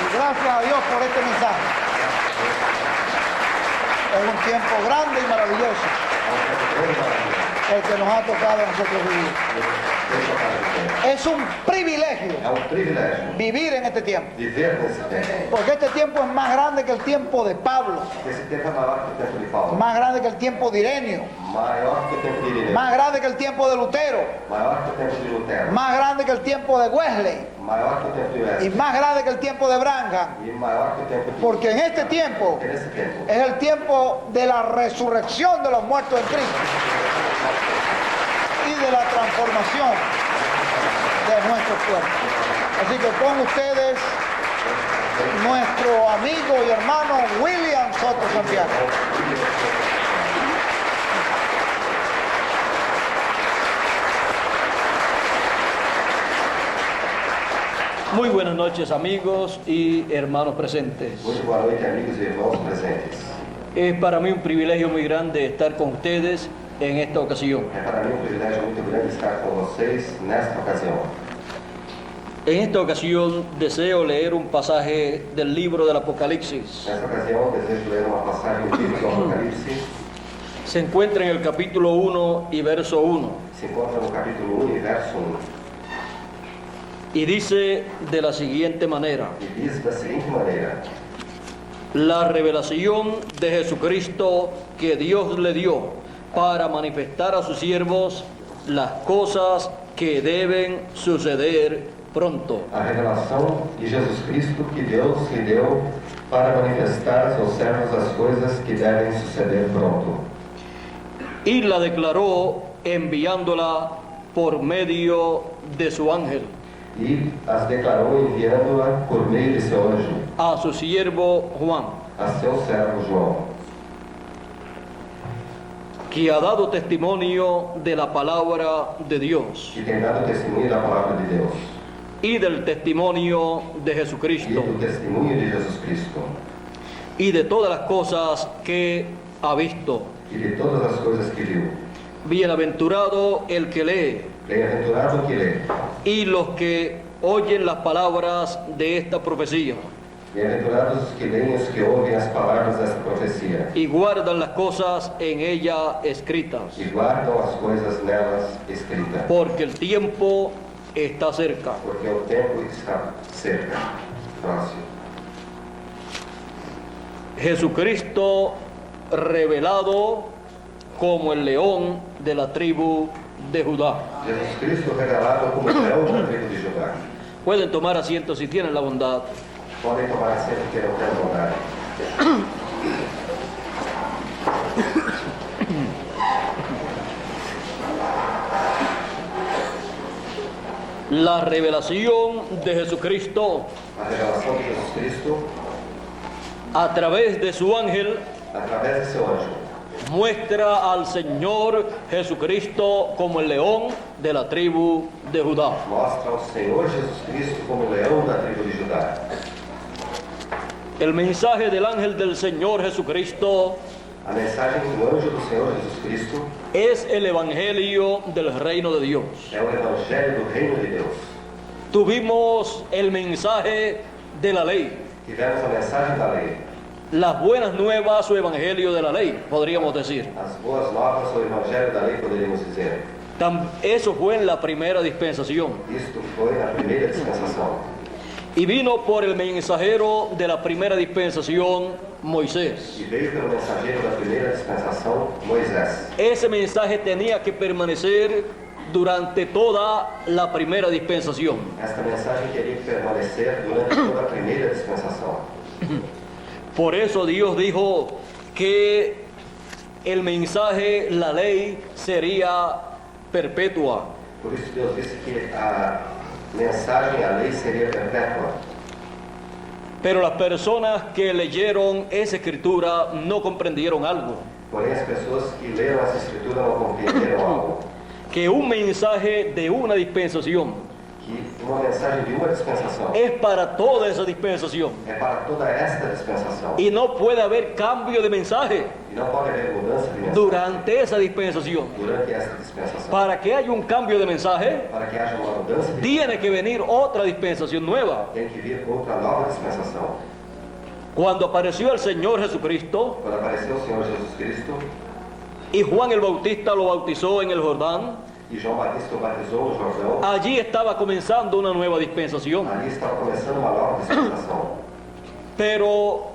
Y gracias a Dios por este mensaje. Es un tiempo grande y maravilloso el que nos ha tocado a nosotros vivir. Es un privilegio vivir en este tiempo. Porque este tiempo es más grande que el tiempo de Pablo. Más grande que el tiempo de Ireneo. Más grande que el tiempo de Lutero. Más grande que el tiempo de Wesley. Y más grande que el tiempo de Branham. Porque en este tiempo es el tiempo de la resurrección de los muertos en Cristo y de la transformación de nuestros cuerpos. Así que con ustedes, nuestro amigo y hermano William Soto Santiago. Muy buenas noches, amigos y hermanos presentes. Muito boa noite, amigos e irmãos presentes. Es para mí un privilegio muy grande estar con ustedes en esta ocasión. É para mim um privilégio muito grande estar com vocês nesta ocasião. En esta ocasión deseo leer un pasaje del libro del Apocalipsis. Nesta ocasião, desejo ler uma passagem do livro do Apocalipse. Se encuentra en el capítulo 1 y verso 1. Se encontra no capítulo 1 e verso 1. Y dice de la siguiente manera: E diz da seguinte maneira: la revelación de Jesucristo que Dios le dio para manifestar a sus siervos las cosas que deben suceder pronto. a revelação de Jesus Cristo que Deus lhe deu para manifestar a seus servos as coisas que devem suceder pronto. Y la declaró enviándola por medio de su ángel E as declarou enviando-a por meio de seu anjo a su siervo Juan, a seu servo João, que ha dado testimonio de la palabra de Dios que tem dado testemunho da palavra de Deus y del testimonio de e Jesucristo do testemunho de Jesus Cristo y de todas las cosas que ha visto. e de todas as coisas que viu. Bienaventurado el que lee Bem-aventurado o que lê, y los que oyen las palabras de esta profecía bem-aventurados os que leem e os que ouvem as palavras desta profecia y guardan las cosas en ella escritas, e guardam as coisas nelas escritas, porque el tiempo está cerca. porque o tempo está cerca, próximo. Jesucristo revelado como el león de la tribu de Judá. Jesus Cristo revelado como leão da tribo de Judá. Pueden tomar asiento si tienen la bondad. Podem tomar assento que não quero bondade. La revelación de Jesucristo A revelação de Jesus Cristo, a través de su ángel através de seu anjo, muestra al Señor Jesucristo como el león de la tribu de Judá. mostra ao Senhor Jesus Cristo como leão da tribo de Judá. El mensaje del ángel del Señor Jesucristo A mensagem do anjo do Senhor Jesus Cristo es el evangelio del reino de Dios. é o evangelho do reino de Deus. Tuvimos el mensaje de la ley, Tivemos a mensagem da lei, las buenas nuevas o evangelio de la ley, podríamos decir. as boas novas, o evangelho da lei, poderíamos dizer. Eso fue en la primera dispensación. Isto foi na primeira dispensação. Y vino por el mensajero de la primera dispensación, Moisés. E veio pelo mensageiro da primeira dispensação, Moisés. Ese mensaje tenía que permanecer durante toda la primera dispensación. Esta mensagem teria que permanecer durante toda a primeira dispensação. Por eso Dios dijo que el mensaje, la ley, sería perpetua. Por isso Deus disse que a mensagem, a lei, seria perpétua. Pero las personas que leyeron esa escritura no comprendieron algo. Porém, as pessoas que leram essa escritura não compreenderam algo. Que un mensaje de una dispensación Que que uma mensagem de uma dispensação es para toda esa dispensación. é para toda esta dispensação. Y no puede haber cambio de mensaje E não pode haver mudança de mensagem durante esa dispensación. durante esta dispensação. Para que haya un cambio de mensaje, Para que haja uma mudança de tiene que venir otra dispensación nueva. tem que vir outra nova dispensação. Cuando apareció el Señor Jesucristo Quando apareceu o Senhor Jesus Cristo y Juan el Bautista lo bautizó en el Jordán, e João Batista o batizou no Jordão, allí estaba comenzando una nueva dispensación. ali estava começando uma nova dispensação. Pero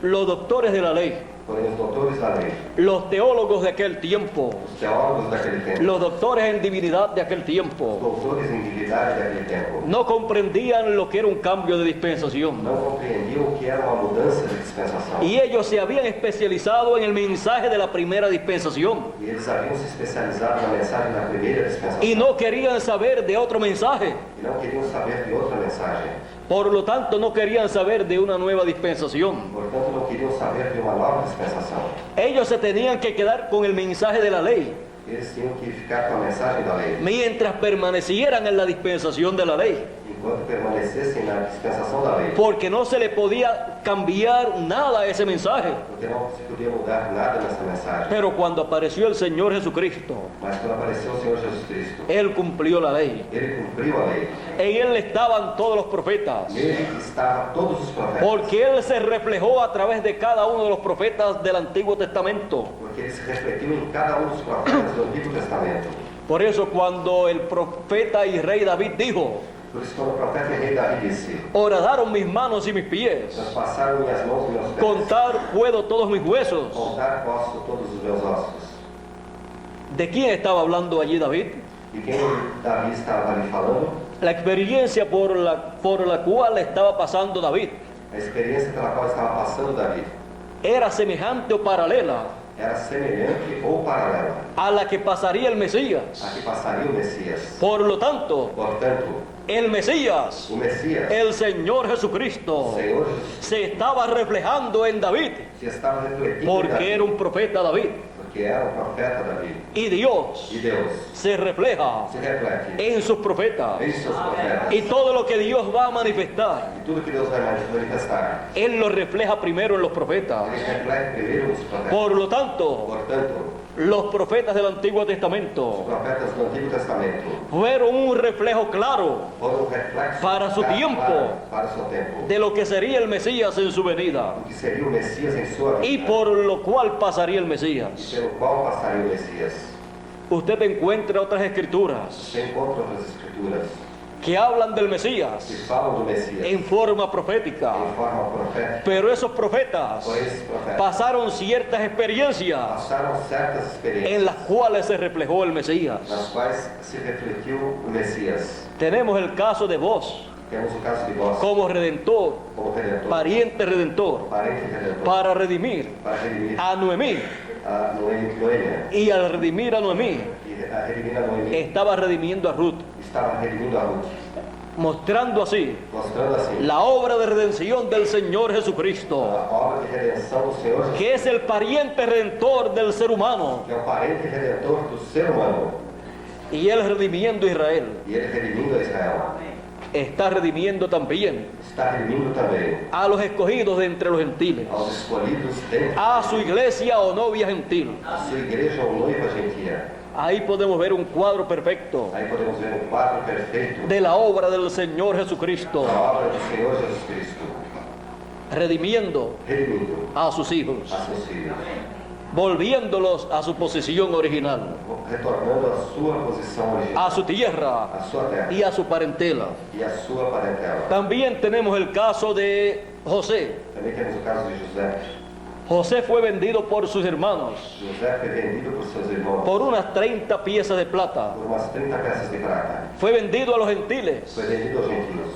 los doctores de la ley, Porém, os doutores da lei, los teólogos de aquel tiempo, os teólogos daquele tempo, los doctores en divinidad de aquel os tiempo, doutores em divindade daquele tempo, no comprendían lo que era un cambio de dispensación. não compreendiam o que era uma mudança de dispensação. Y ellos se habían especializado en el mensaje de la primera dispensación E eles haviam se especializado na mensagem da primeira dispensação. y no querían saber de otro mensaje. E não queriam saber de outra mensagem. Por lo tanto, no querían saber de una nueva dispensación. Portanto, não queriam saber de uma nova dispensação. Ellos se tenían que quedar con el mensaje de la ley Eles tinham que ficar com a mensagem da lei. mientras permanecieran en la dispensación de la ley, Enquanto permanecessem na dispensação da lei. porque no se le podía cambiar nada a ese mensaje. Porque não se podia mudar nada nessa mensagem. Pero cuando apareció el Señor Jesucristo, Mas quando apareceu o Senhor Jesus Cristo, Él cumplió la ley. ele cumpriu a lei. En Él estaban todos los profetas, Nele estavam todos os profetas. porque Él se reflejó a través de cada uno de los profetas del Antiguo Testamento. Porque ele se refletiu em cada um dos profetas do Antigo Testamento. Por eso cuando el profeta y rey David dijo, Por isso, quando o profeta e rei Davi disse: horadaron mis manos y mis pies, Traspassaram minhas mãos e meus pés. contar puedo todos mis huesos. Contar posso todos os meus ossos. ¿De quién estaba hablando allí David? E quem Davi estava ali falando? La experiencia por la cual estaba pasando David A experiência pela qual estava passando Davi era semejante o paralela era semelhante ou paralela a la que pasaría el Mesías. a que passaria o Messias. Por lo tanto, Portanto, el Mesías, o Messias, el Señor o Jesucristo, Senhor Jesus, se estaba reflejando en David, se estava refletindo em porque Davi, era un profeta David. porque era um profeta Davi. Y Dios E Deus se refleja se reflete en sus profetas. em seus profetas. Y todo lo que Dios va a manifestar, E tudo que Deus vai manifestar, Él lo refleja primero en los profetas. ele reflete primeiro nos profetas. Por lo tanto, Portanto, los profetas del Antiguo os Testamento profetas do Antigo Testamento fueron un reflejo claro foram um reflexo Para su claro tiempo. para o seu tempo, de lo que sería el Mesías en su venida o que seria o Messias em sua vida, y por lo cual pasaría el e Mesías. pelo qual passaria o Messias. Usted encuentra otras escrituras Você encontra outras escrituras que hablan del que Mesías falam do Messias en forma profética, em forma profética, pero esos profetas por esses profetas pasaron ciertas experiencias passaram certas experiências en las cuales se reflejó el Mesías. nas quais se refletiu o Messias. Tenemos el caso de vos Temos o caso de vós como redentor, como redentor, pariente redentor, parente redentor, para redimir para redimir a Noemí, a Noêmia, y al redimir a Noemí e a redimir a Noemi, estaba redimiendo a Ruth, estava redimindo a Ruth, mostrando así mostrando assim la obra de redención del Señor Jesucristo, a obra de redenção do Senhor Jesus, que es el pariente redentor del ser humano, que é o parente redentor do ser humano, y Él redimiendo a Israel, e ele redimindo a Israel, está redimiendo también está redimindo também a los escogidos de entre los gentiles, aos escolhidos dentro a su iglesia o novia gentil. da sua igreja ou noiva gentia. Ahí podemos ver un cuadro perfecto Aí podemos ver um quadro perfeito de la obra del Señor Jesucristo, da obra do Senhor Jesus Cristo, redimiendo redimindo a sus hijos, a seus filhos, volviéndolos a su posición original, retornando à sua posição original, a su tierra à sua terra y a su parentela. e à sua parentela. También tenemos el caso de José. Também temos o caso de José. José fue vendido por sus hermanos José foi vendido por seus irmãos por unas 30 piezas de plata. por umas 30 peças de prata. Fue vendido a los gentiles Foi vendido aos gentios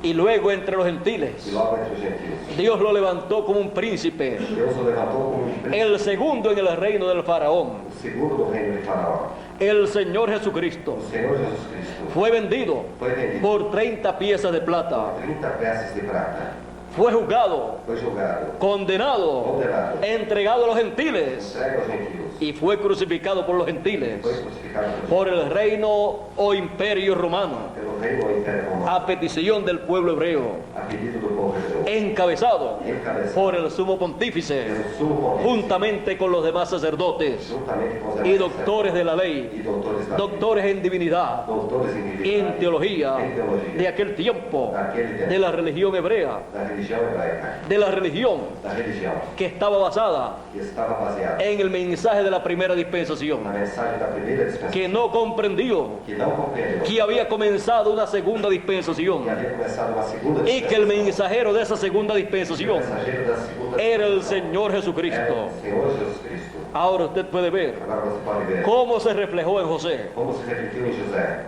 y luego entre los e gentiles logo entre os gentios. Dios lo levantó como un príncipe, Deus o levantou como um príncipe, el segundo en el reino del faraón. o segundo do reino de Faraó. El Señor Jesucristo O Senhor Jesus Cristo fue vendido foi vendido por 30 piezas de plata. por 30 peças de prata. fue juzgado, foi julgado, condenado, condenado, entregado a los gentiles entregue aos gentios, y fue crucificado por los gentiles, foi crucificado por el reino o imperio romano, pelo reino do Império Romano, a petición del pueblo hebreo, a pedido do povo hebreu, encabezado encabeçado por el sumo pontífice, pelo sumo pontífice, juntamente con los demás sacerdotes juntamente com os y demais doctores de la e ley, doutores da lei, doctores en divinidad doutores em y divindade, en teología em teologia, de aquel tiempo, daquele tempo, de la religión hebrea, da religião hebraica, de la religión da religião que estaba basada que estava baseada en el mensaje de la primera dispensación, na mensagem da primeira dispensação, que no comprendió que não compreendeu, que había comenzado una segunda dispensación que havia começado uma segunda y que el dispensação, mensajero de esa segunda o dispensación mensageiro da segunda era el dispensação Señor era Jesucristo. o Senhor Jesus Cristo. Ahora usted puede ver Agora você pode ver cómo se reflejó en José. como se refletiu em José.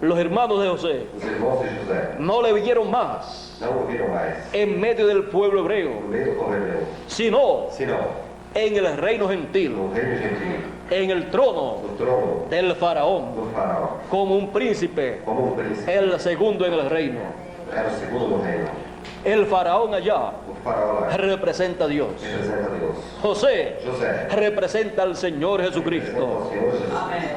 Los hermanos de José Os irmãos de José no le vieron más não ouviram mais en medio del pueblo no hebreo, meio do povo hebreu, sino senão en el reino gentil, no reino gentil, en el trono no trono del faraón, do faraó, como un príncipe, como um príncipe, el segundo en el reino. era o segundo do reino. El faraón allá O faraó lá representa a Dios. representa a Deus. José José representa al Señor representa Jesucristo. ao Senhor Jesus Cristo.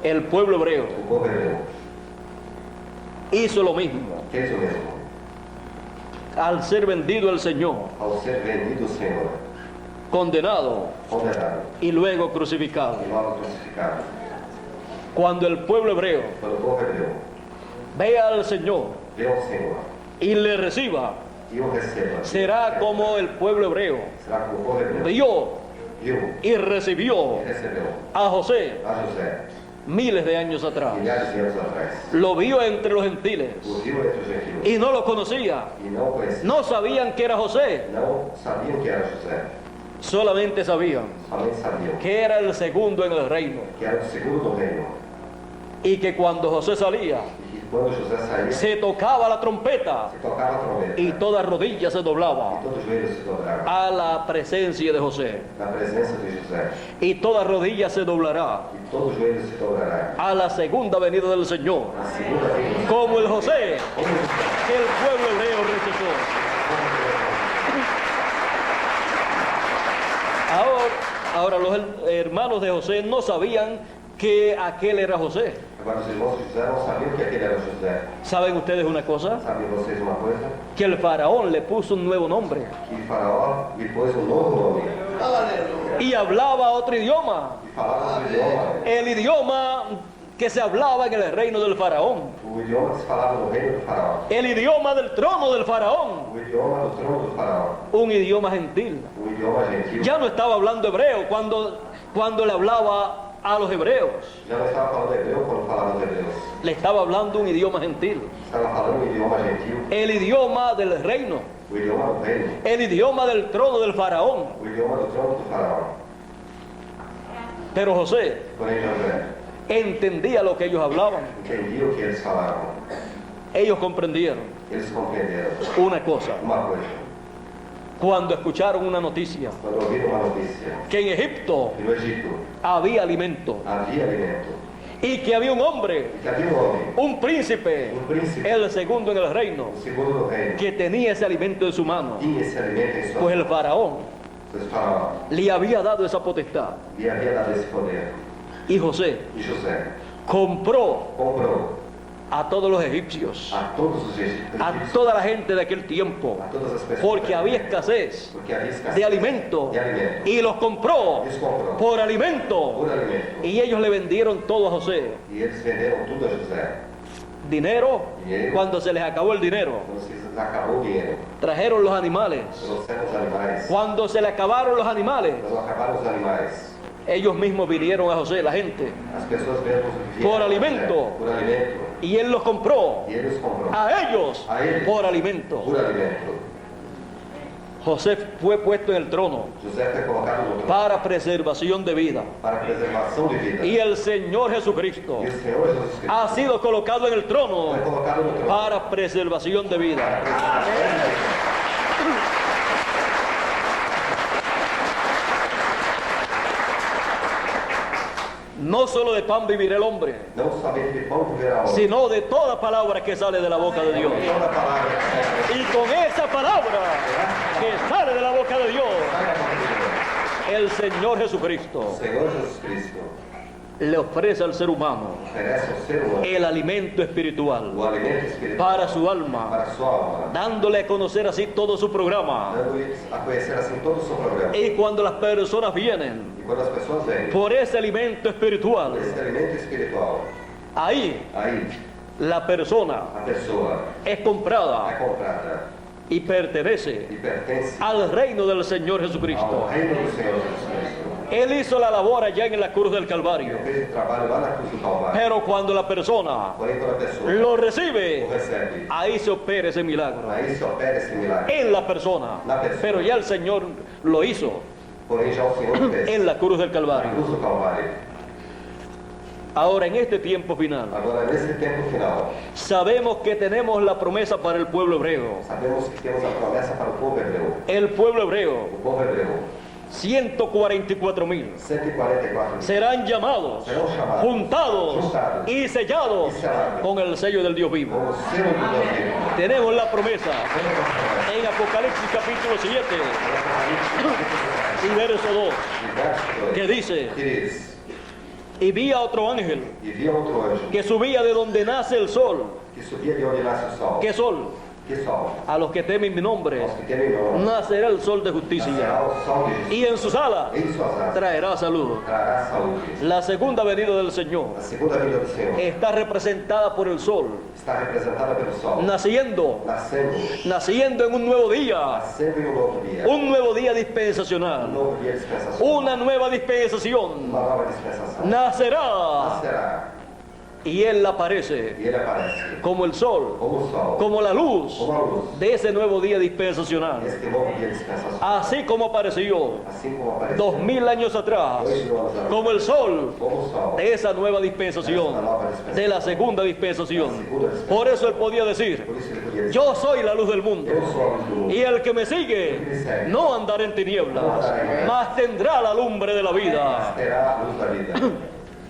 El pueblo hebreo O povo hebreu hizo lo mismo fez o mesmo. al ser vendido al Señor, Ao ser vendido o Senhor, condenado condenado y luego crucificado. e logo crucificado. Cuando el pueblo hebreo Quando o povo hebreu vea al Señor vê ao Senhor y le reciba, e o receba, será como el pueblo hebreo será como o povo hebreu vio viu y recibió e recebeu a José a José miles de años atrás. milhares de anos atrás. Lo vio entre los gentiles O viu entre os gentios y no lo conocía. e não o conhecia. No sabían que era José, Não sabiam que era José, solamente sabían somente sabiam que era el segundo en el reino que era o segundo do reino. y que cuando José salía E que quando José saía, se tocaba la trompeta se tocava a trombeta y toda rodilla se e doblaba todo joelho se dobrava a la presencia de José na presença de José. y toda rodilla se doblará E todo joelho se dobrará a la segunda venida del Señor, na segunda vinda. como el José que el pueblo hebreo rechazó. Ahora los hermanos de José no sabían que aquel era José. Agora, os irmãos de José não sabiam que aquele era José. ¿Saben ustedes una cosa? Sabem vocês uma coisa? Que el faraón le puso un nuevo nombre Que Faraó lhe pôs um novo nome y hablaba otro idioma, e falava o idioma, el idioma que se hablaba en el reino del faraón, o idioma que se falava no reino do Faraó, el idioma del trono del faraón, o idioma do trono do Faraó, un idioma gentil. o idioma gentil. Ya no estaba hablando hebreo cuando le hablaba a los hebreos, Já não estava falando hebreu quando falava aos hebreus. le estaba hablando un idioma gentil, Estava falando um idioma gentil, el idioma del reino, o idioma do reino, el idioma del trono del faraón. o idioma do trono do Faraó. Pero José Porém, José entendía lo que ellos hablaban. entendia o que eles falavam. Ellos comprendieron Eles compreenderam una cosa uma coisa. cuando escucharon una noticia, Quando ouviram uma notícia que en Egipto que no Egito había alimento havia alimento y que había un hombre, e que havia um homem, un príncipe, um príncipe, el segundo en el reino, o segundo do reino, que tenía ese alimento en su mano, tinha esse alimento em sua pues el mão. faraón Pois Faraó le había dado esa potestad. lhe havia dado esse poder. Y José E José compró comprou a todos los egipcios, a todos os egípcios, a toda la gente de aquel tiempo, a todas as pessoas, porque había escasez porque havia escassez de alimento, de alimento. y los compró Eles comprou por alimento, por alimento. y ellos le vendieron todo a José. E eles venderam tudo a José. Dinero, Dinero. cuando se les acabó el dinero, Quando se acabou o dinheiro, trajeron los animales. trouxeram os animais. Cuando se le acabaron los animales, Quando acabaram os animais, ellos mismos vinieron a José, la gente, as pessoas mesmas vieram Por a José alimento. por alimento. y él los compró E eles comprou a ellos a eles por alimento. por alimento. José fue puesto en el trono José foi colocado no trono para preservación de vida, para preservação de vida. y el Señor Jesucristo E o Senhor Jesus Cristo ha sido colocado en el trono foi colocado no trono para preservación de vida. No solo de pan vivirá el hombre, não somente de pão viverá o homem, sino de toda palabra que sale de la boca de Dios. toda palavra que sai da Y con esa palabra que sale de la boca de Dios, el Señor Jesucristo O Senhor Jesus Cristo le ofrece al ser humano oferece ao ser humano el alimento espiritual o alimento espiritual para su alma, para sua alma, dándole a conocer así todo su programa. dando-lhe a conhecer assim todo o seu programa. Y cuando las personas vienen E quando as pessoas vêm por ese alimento espiritual, esse alimento espiritual, ahí aí la persona a pessoa es é comprada comprada y pertenece e pertence al reino del Señor ao Jesucristo. reino do Senhor Jesus Cristo. Él hizo la labor allá en la cruz del Ele Calvario, fez o trabalho lá na cruz do Calvário. pero cuando la persona Porém, quando a pessoa lo o recibe, recebe, ahí se opera ese milagro aí se opera esse milagre. en la persona, La persona. pero ya el Señor lo hizo Porém, já o Senhor fez en la cruz del na Calvario. cruz do Calvário. Ahora, en este tiempo final, Agora, nesse tempo final, sabemos que tenemos la promesa para el pueblo hebreo. sabemos que temos a promessa para o povo hebreu. El pueblo hebreo, O povo hebreu, 144,000, 144 serán llamados, serão chamados, juntados juntados y sellados y sellados con el sello del Dios vivo. como selo do Deus vivo. Tenemos la promesa Temos a promessa. en Apocalipsis capítulo 7 Apocalipse, y verso 2, verso 2, que dice: que diz: y vi a otro ángel E vi outro anjo que subía de donde nace el sol. que subia de onde nasce o sol. ¿Qué sol? Que sol? A los que temen mi nombre Aos que temem meu nome. nacerá el sol de Nascerá justicia, o sol de justiça. y en sus alas Em suas asas traerá salud. trará saúde. La segunda venida del Señor A segunda vinda do Senhor está representada por el sol, está representada pelo sol. naciendo Nascendo en un nuevo día, em um novo dia. un nuevo día Um dispensacional, novo dia de dispensação. una nueva dispensación. Uma nova dispensação. Nacerá Nascerá. y Él aparece E ele aparece como el sol, como o sol. como la luz Como a luz. de ese nuevo día dispensacional, Este novo dia de dispensação. así como apareció Assim como apareceu 2000 años atrás 2000 anos atrás. como el sol Como o sol. de esa nueva dispensación, de la segunda dispensación. Por eso Él podía decir: Por isso ele podia dizer: yo soy la luz del mundo, Eu sou a luz do mundo. y el que me sigue no andará en tinieblas, mas tendrá la lumbre de la vida Terá a luz da vida.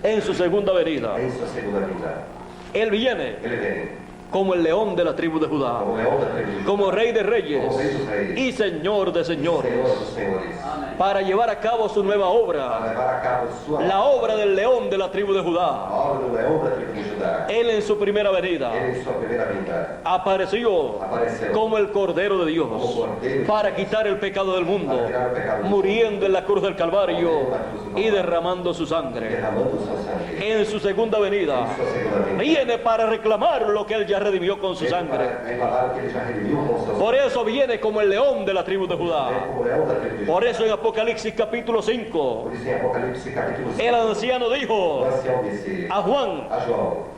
en su segunda venida. Em sua segunda vinda. Él viene Ele vem como el león de la tribu de Judá, como leão da tribo de Judá, como rey de reyes como rei dos reis, y señor de señores, Senhor dos senhores, para llevar a cabo su nueva para obra, levar a cabo sua la obra del león de la tribu de a Judá. obra do leão da tribo de Judá. Él en su primera venida Ele em sua primeira vinda apareció apareceu como el Cordero de Dios para quitar el pecado del mundo, muriendo en la cruz del Calvario y derramando su sangre. derramando sua sangue. En su segunda venida Em sua segunda vinda. viene para reclamar lo que Él ya redimió con su Vem sangre. para embalar o que ele já redimiu com seu Por sangue. eso viene como el león de la tribu de Vem Judá. como leão da tribo de Judá. Por eso en Apocalipsis capítulo 5, Por isso em Apocalipse capítulo 5, el anciano o dijo ancião disse a Juan, a João,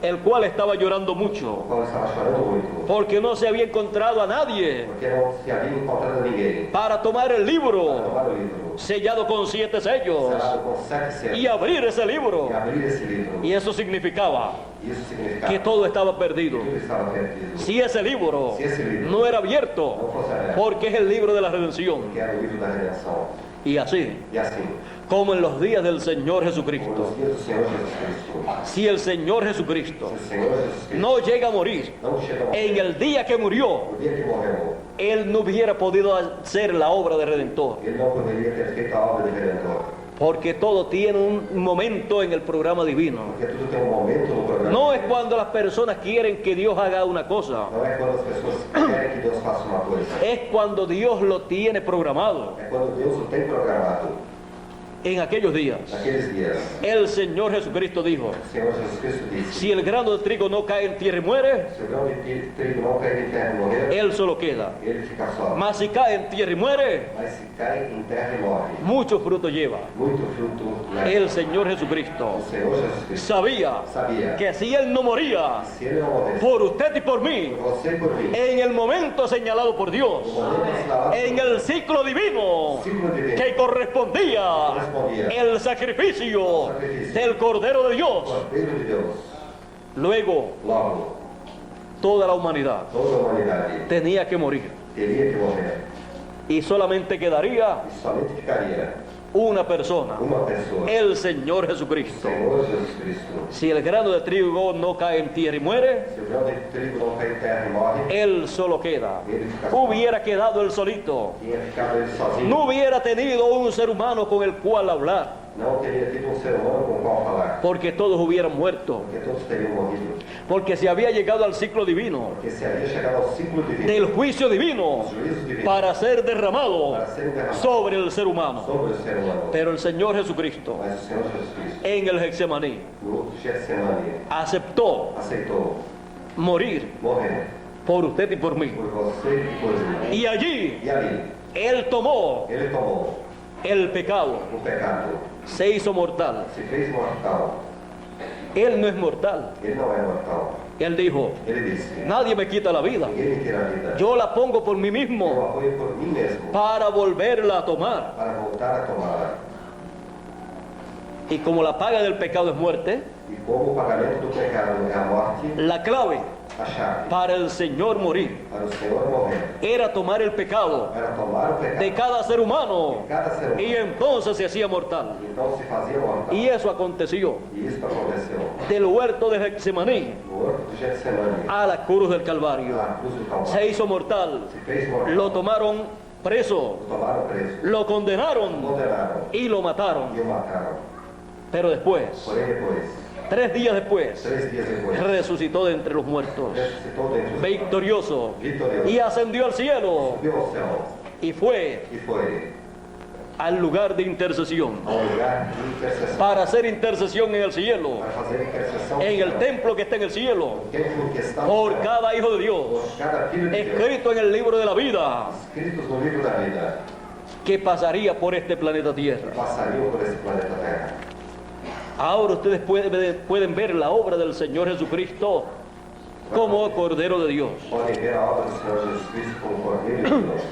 el cual estaba llorando o mucho, qual estava chorando muito, porque no se había encontrado a nadie porque não se havia encontrado ninguém para tomar el para libro tomar o livro, sellado con 7 sellos selado com 7 selos, y abrir ese libro. e abrir esse livro. Y eso significaba Isso significava que todo estaba perdido. tudo estava perdido. Si ese libro Si ese libro no era não abierto, fosse aberto, porque es el libro de la redención. que era o livro da redenção. Y así, E assim, como en los días del Señor como Jesucristo, nos dias do Senhor Jesus Cristo, si el Señor Jesucristo se o Senhor Jesus Cristo no llega a morir não chega a en morrer, el día que murió, no dia que morreu, Él no hubiera podido hacer la obra de Redentor, ele não poderia ter feito a obra de Redentor, porque todo tiene un momento en el programa divino. porque tudo tem um momento no programa. No es cuando las personas quieren que Dios haga una cosa, Não é quando as pessoas querem que Deus faça uma coisa, es cuando Dios lo tiene programado. é quando Deus o tem programado. En aquellos días, Naqueles dias, el Señor Jesucristo dijo: o Senhor Jesus Cristo disse: si el grano de trigo no cae en tierra y muere, se o grão de trigo não cair em terra e morrer, él solo queda. ele fica só. Mas si cae en tierra y muere, Mas se cai em terra e morre, mucho fruto lleva. muito fruto leva. El Señor Jesucristo O Senhor Jesus Cristo sabía sabia que si Él no moría se ele não morresse por usted y por mí, por você e por mim, en el momento señalado por Dios, no momento assinalado en el ciclo divino ciclo divino que correspondía el sacrificio del Cordero de Dios, Cordeiro de Deus, luego logo toda la humanidad toda a humanidade tenía que morir teria que morrer y solamente quedaría e somente ficaria una persona, uma pessoa, el Señor o Jesucristo. Senhor Jesus Cristo. Si el grano de trigo no cae en tierra y muere, Se o grão de trigo não cai em terra e morre, él solo queda. ele fica só. Hubiera quedado él solito. Tinha ficado ele sozinho. No hubiera tenido un ser humano con el cual hablar, Não teria tido um ser humano com o qual falar, porque todos hubieran muerto. porque todos teriam morrido. Porque se había llegado al ciclo divino, Porque se havia chegado ao ciclo divino, del juicio divino, juízo divino, para ser derramado para ser derramado sobre el ser humano. sobre o ser humano. Pero el Señor Jesucristo, Mas o Senhor Jesus Cristo, en el Getsemaní, no Getsemane, aceptó aceitou morir morrer por usted y por mí. por você e por mim. Y allí E ali, Él tomó ele tomou el pecado, o pecado, se hizo mortal. se fez mortal. Él no es mortal. Ele não é mortal. Él dijo, Ele disse: nadie me quita la vida. ninguém me tira a vida. Yo la pongo por mí Eu mismo apoio por mim mesmo para volverla a tomar. para voltar a tomá-la. Y como la paga del pecado es muerte, E como o pagamento do pecado é a morte, la clave a chave para el Señor morir para o Senhor morrer era tomar el pecado era tomar o pecado de cada ser humano de cada ser humano. y entonces se hacía mortal. Então se fazia mortal. Y eso aconteció E isso aconteceu del huerto de Getsemaní no horto de Getsemane, a la cruz del Calvario. na cruz do Calvário. Se hizo mortal, Se fez mortal. lo tomaron preso, O tomaram preso, lo condenaron condenaram y lo mataron. e o mataram. Pero después, Porém depois, 3 días después, 3 dias depois, resucitó de entre los muertos, ressuscitou dentre os victorioso, vitorioso, y ascendió al cielo subiu ao céu y fue e foi al lugar de intercesión ao lugar de intercessão para hacer intercesión en el cielo, para fazer intercessão en el no templo que está en el cielo, templo que está no por céu, cada hijo de Dios, por cada filho de Deus, escrito en el libro de la vida, escritos no livro da vida, que pasaría por este planeta que Tierra. passariam por esse planeta Terra. Ahora ustedes pueden ver la obra del Señor Jesucristo como Cordero de Dios. Podem ver a obra do Senhor Jesus Cristo como Cordeiro de Deus.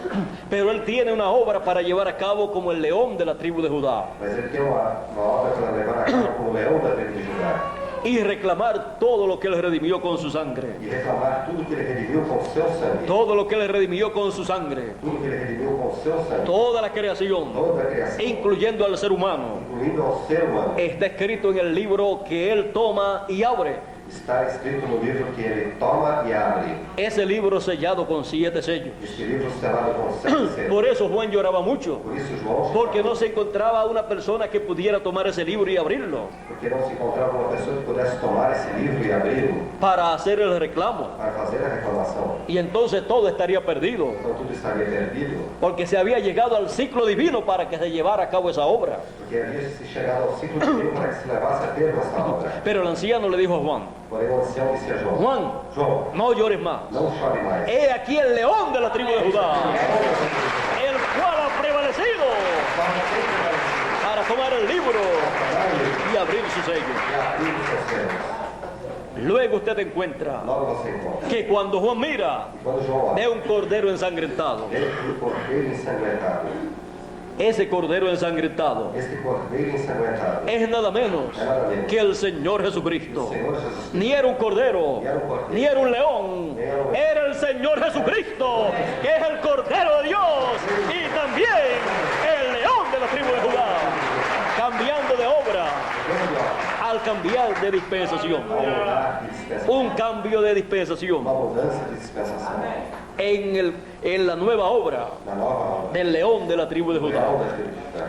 Pero Él tiene una obra para llevar a cabo como el león de la tribu de Judá Mas ele tem uma obra para levar a cabo como leão da tribo de Judá y reclamar todo lo que Él redimió con su sangre. e reclamar tudo que ele redimiu com o seu sangue. Todo lo que Él redimió con su sangre. Tudo que ele redimiu com o seu sangue. Toda la creación, Toda a criação, incluyendo al ser humano, incluindo ao ser humano, está escrito en el libro que Él toma y abre. está escrito no livro que ele toma e abre. Ese libro sellado con 7 sellos. Este livro selado com 7 selos. Por eso Juan lloraba mucho, Por isso João, porque no se encontraba una persona que pudiera tomar ese libro y abrirlo porque não se encontrava uma pessoa que pudesse tomar esse livro e abri-lo para hacer el reclamo. para fazer a reclamação. Y entonces todo estaría perdido, Então tudo estaria perdido, porque se había llegado al ciclo divino para que se llevara a cabo esa obra. porque havia se chegado ao ciclo divino para que se levasse a termo essa obra. Pero el anciano le dijo a Juan, Porém o ancião disse a João: Juan, João, no llores más. não chore mais. He aquí el león de la tribu de Judá, el cual ha prevalecido para tomar el libro y abrir su sello. E abriu os seus selos. Luego usted encuentra Logo você encontra. que cuando Juan mira, E quando João ve un cordero ensangrentado. vê o cordeiro ensanguentado, Ese cordero ensangrentado este cordeiro ensanguentado, es nada menos que el Señor Jesucristo. Senhor Jesus Cristo, Ni era un cordero, ni era un león, era el Señor Jesucristo, que es el Cordero de Dios y también el león de la tribu de Judá, cambiando de obra al cambiar de dispensación. ao mudar de dispensação, Un cambio de dispensación uma mudança de dispensação, en la nueva obra na nova obra, del león de la tribu de Judá. leal da tribo de Judá.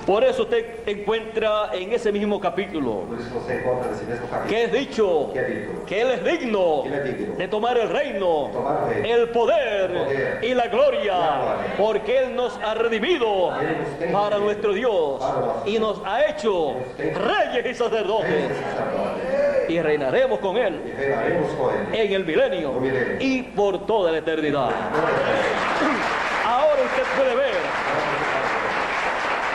Por eso usted encuentra en ese mismo capítulo Por isso você encontra nesse mesmo capítulo que es dicho que é dito que Él es digno Él es digno de tomar el reino, de tomar el reino, el poder el poder y la gloria, y la gloria. porque Él nos ha redimido Él nos tiene para redimido nuestro Dios para nuestro y nos ha hecho nos tiene reyes y sacerdotes Reyes y sacerdotes, y reinaremos con y Él reinaremos con él. en el milenio El milenio. y por toda la eternidad. Ahora usted puede ver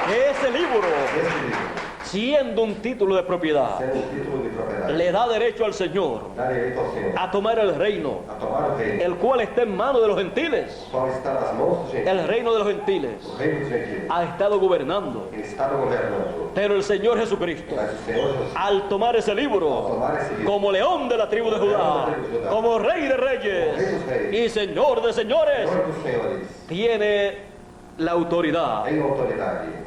que ese libro, Este livro, siendo un título de propiedad, sendo um título de propriedade, le da derecho al Señor dá direito ao Senhor a tomar el reino, a tomar o reino, el cual está en manos de los gentiles. o qual está nas mãos dos gentios, El reino de los gentiles o reino dos gentios. ha estado gobernando, Ele estava governando, pero el Señor Jesucristo, mas o Senhor Jesus, al tomar ese ao libro, tomar esse livro, como león de la tribu de Judá, como rey de reyes y señor de señores, Senhor dos senhores, tiene la autoridad tem autoridade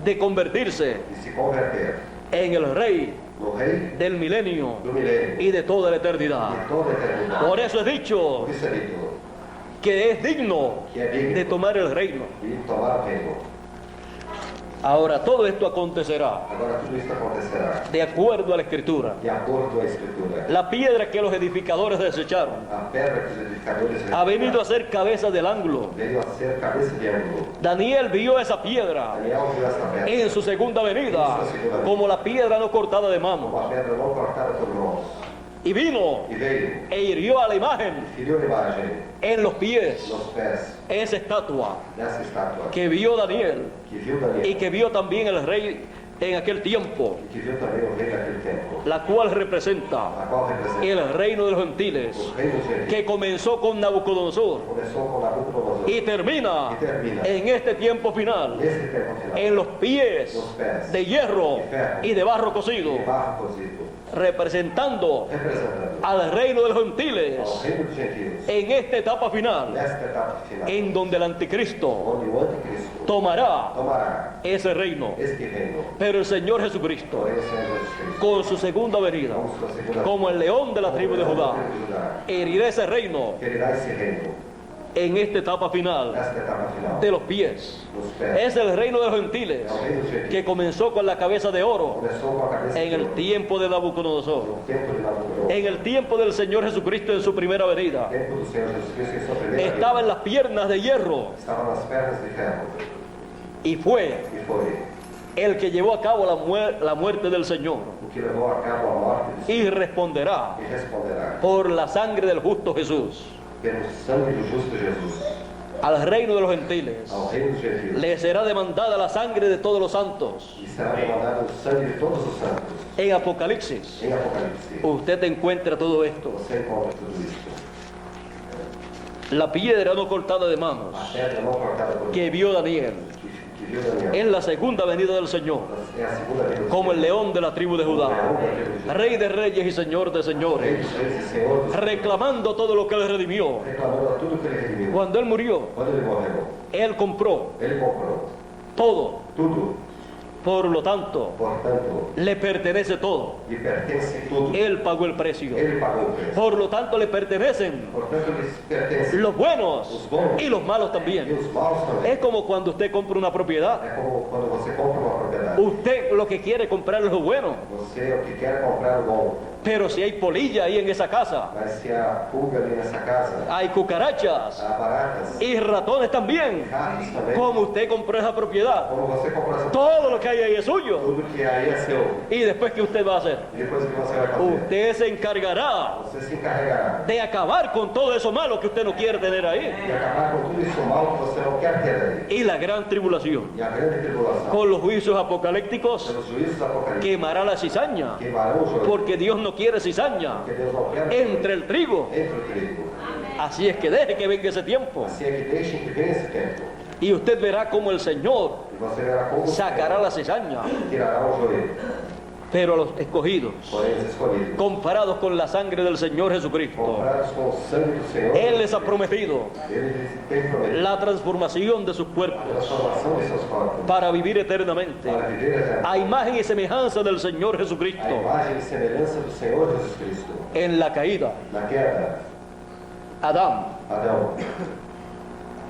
de convertirse de se converter en el Rey no Rei del milenio do milênio y de toda la eternidad. de toda a eternidade. Por eso he dicho Por isso é dito que es digno que é digno de tomar el reino. de tomar o reino. Ahora todo esto acontecerá Agora tudo isso acontecerá de acuerdo a la Escritura. de acordo com a Escritura. La piedra que los edificadores desecharon A pedra que os edificadores ha venido a ser cabeza del ángulo. veio a ser cabeça de ângulo. Daniel vio esa piedra Daniel viu essa pedra en su segunda venida como la piedra no cortada de mano. uma pedra não cortada por mãos. Y vino E veio e hirió a la imagen e feriu a imagem en los pies nos pés esa estatua dessa estátua que vio Daniel que viu Daniel y que vio también el rey en aquel tiempo, e que viu também o rei daquele tempo, la cual representa a qual representa el reino de los gentiles o rei dos gentios. que comenzó con Nabucodonosor Começou com Nabucodonosor y termina en este tiempo final nesse tempo final, en los pies de hierro y de barro cocido, de barro cozido, representando representando al reino de los ao gentiles reino dos gentios, en esta etapa final, nesta etapa final, en donde el anticristo onde o anticristo tomará tomará esse reino. este reino, Pero el Señor Jesucristo, porém o Senhor Jesus Cristo, con su segunda venida, com sua segunda como el león de la tribu de Judá, herirá ese reino herirá esse reino, en esta etapa final nesta etapa final, de los pies. nos pés, Es el reino de los gentiles é o reino dos gentios, que comenzó con la cabeza de oro começou com a cabeça en de el ouro, tiempo de Nabucodonosor, no tempo de Nabucodonosor, en el tiempo del Señor Jesucristo en su primera venida. no tempo do Senhor Jesus Cristo em sua primeira Estaba en vinda, las piernas de hierro estava nas pernas de ferro, y fue e foi el que llevó a cabo la muerte del Señor o que levou a cabo a morte de y responderá e responderá por la sangre del justo Jesús pelo sangue do justo Jesus al reino de los gentiles. ao reino dos gentios, Le será demandada la sangre de todos los santos. e será demandado o sangue de todos os santos. En Apocalipsis Em Apocalipse, usted encuentra todo esto. você encontra tudo isso. La piedra no cortada de manos A pedra não cortada por que vio Daniel que viu Daniel, es la segunda venida del Señor, é a segunda vez como el león de la tribu de Judá, Rey de reyes y Señor de Rei señores, dos reis e Senhor dos reclamando todo lo que él redimió. reclamando a tudo que ele redimiu. Cuando él murió, Quando ele morreu, él compró ele comprou todo. tudo, Por lo tanto, portanto, le pertenece todo. lhe pertence tudo. Él pagó el precio. Ele pagou o preço. Por lo tanto, le pertenecen Portanto, lhes pertence. los buenos y los malos E también. os maus também. Es como cuando usted compra una propiedad. É como quando você compra uma propriedade. Usted lo que quiere comprar es lo bueno. Você o que quer comprar o bom. Pero si hay polilla ahí en esa casa, Mas se há pulga ali nessa casa, hay cucarachas há baratas, y ratones también, ratos também. como usted compró esa propiedad, Como você comprou essa todo lo que hay ahí es suyo. tudo que aí é seu. Y después, ¿qué usted va a hacer? E depois o que você vai fazer? Usted se encargará Você se encarregará de acabar con todo eso malo que usted no quiere tener ahí. de acabar com tudo isso mal que você não quer ter aí. Y la gran tribulación, E a grande tribulação, con los juicios apocalípticos, pelos juízos apocalípticos, quemará la cizaña, queimarão o joio, porque Dios no quiere cizaña porque Deus não quer entre el trigo. entre o trigo. Así es que deje que venga ese tiempo. Assim é que deixem que venha esse tempo. Y usted verá cómo el Señor E você verá como o sacará la cizaña. Senhor tirará o joelho, Pero a los escogidos, porém os escolhidos, comparados con la sangre del Señor Jesucristo, comprados com o sangue do Senhor, Él les ha prometido Ele lhes tem prometido la transformación de sus a cuerpos transformação de seus corpos para vivir eternamente, para viver eternamente. a imagen y semejanza del Señor A Jesucristo. imagem e semelhança do Senhor Jesus Cristo. En la caída, Na queda,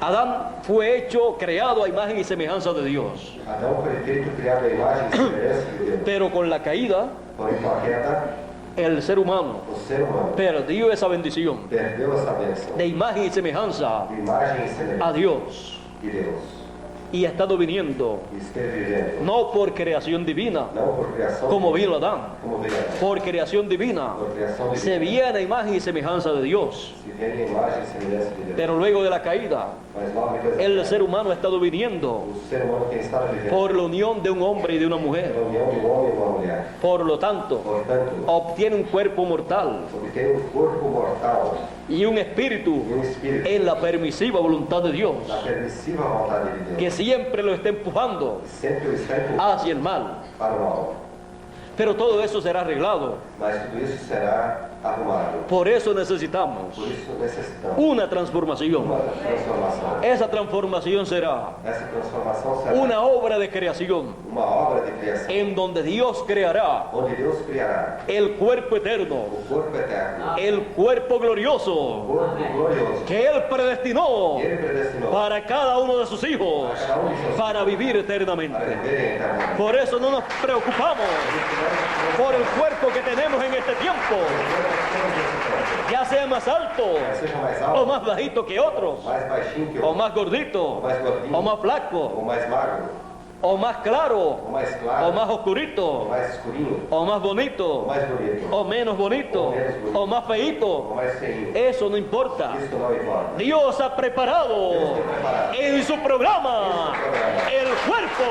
Adán fue hecho, creado a imagen y semejanza de Dios. Adão foi feito, criado a imagem e semelhança de Deus. Pero con la caída, Porém, com a queda, el ser humano o ser humano perdió esa bendición perdeu essa bênção de imagen y semejanza de imagem e a semelhança Dios. de Deus. Y ha estado viniendo, E esteve vivendo, no por creación divina, não por criação como divina, vino Adán, como veio Adão, por creación divina, por criação divina, se viene a imagen y semejança de Dios. se vê a imagem e semelhança de Deus. Pero luego de la caída, Mas logo depois da el queda, ser humano ha estado viniendo o ser humano tem estado vivendo por la unión de un hombre y de una pela mujer. união de um homem e uma mulher. Por lo tanto, Portanto, obtiene un cuerpo mortal obtém um corpo mortal y un espíritu e um espírito en la permisiva voluntad de Dios, na permissiva vontade de Deus, que siempre lo está empujando que sempre o está empurrando hacia el mal. para o mal. Pero todo eso será arreglado Mas tudo isso será arrumado. Por eso necesitamos Por isso necessitamos una transformación. uma transformação. Esa transformación será Essa transformação será una obra de creación uma obra de criação, en donde Dios creará onde Deus criará el cuerpo eterno, o corpo eterno, el cuerpo o glorioso corpo glorioso, que Él predestinó que Ele predestinou para cada uno de sus hijos para cada um de seus para vivir para eternamente. viverem eternamente. Por eso no nos preocupamos por el cuerpo que tenemos en este tiempo, ya sea más alto Seja mais o alto, más bajito que otros, mais baixinho que o o más gordito, mais gordinho, o más flaco, ou mais magro, o más claro, ou mais claro, o más ou oscurito, mais escurinho, o más ou bonito, mais bonito, o menos bonito, o más ou feíto. mais feinho. Eso no importa. Isso não importa. Dios ha preparado en su programa el cuerpo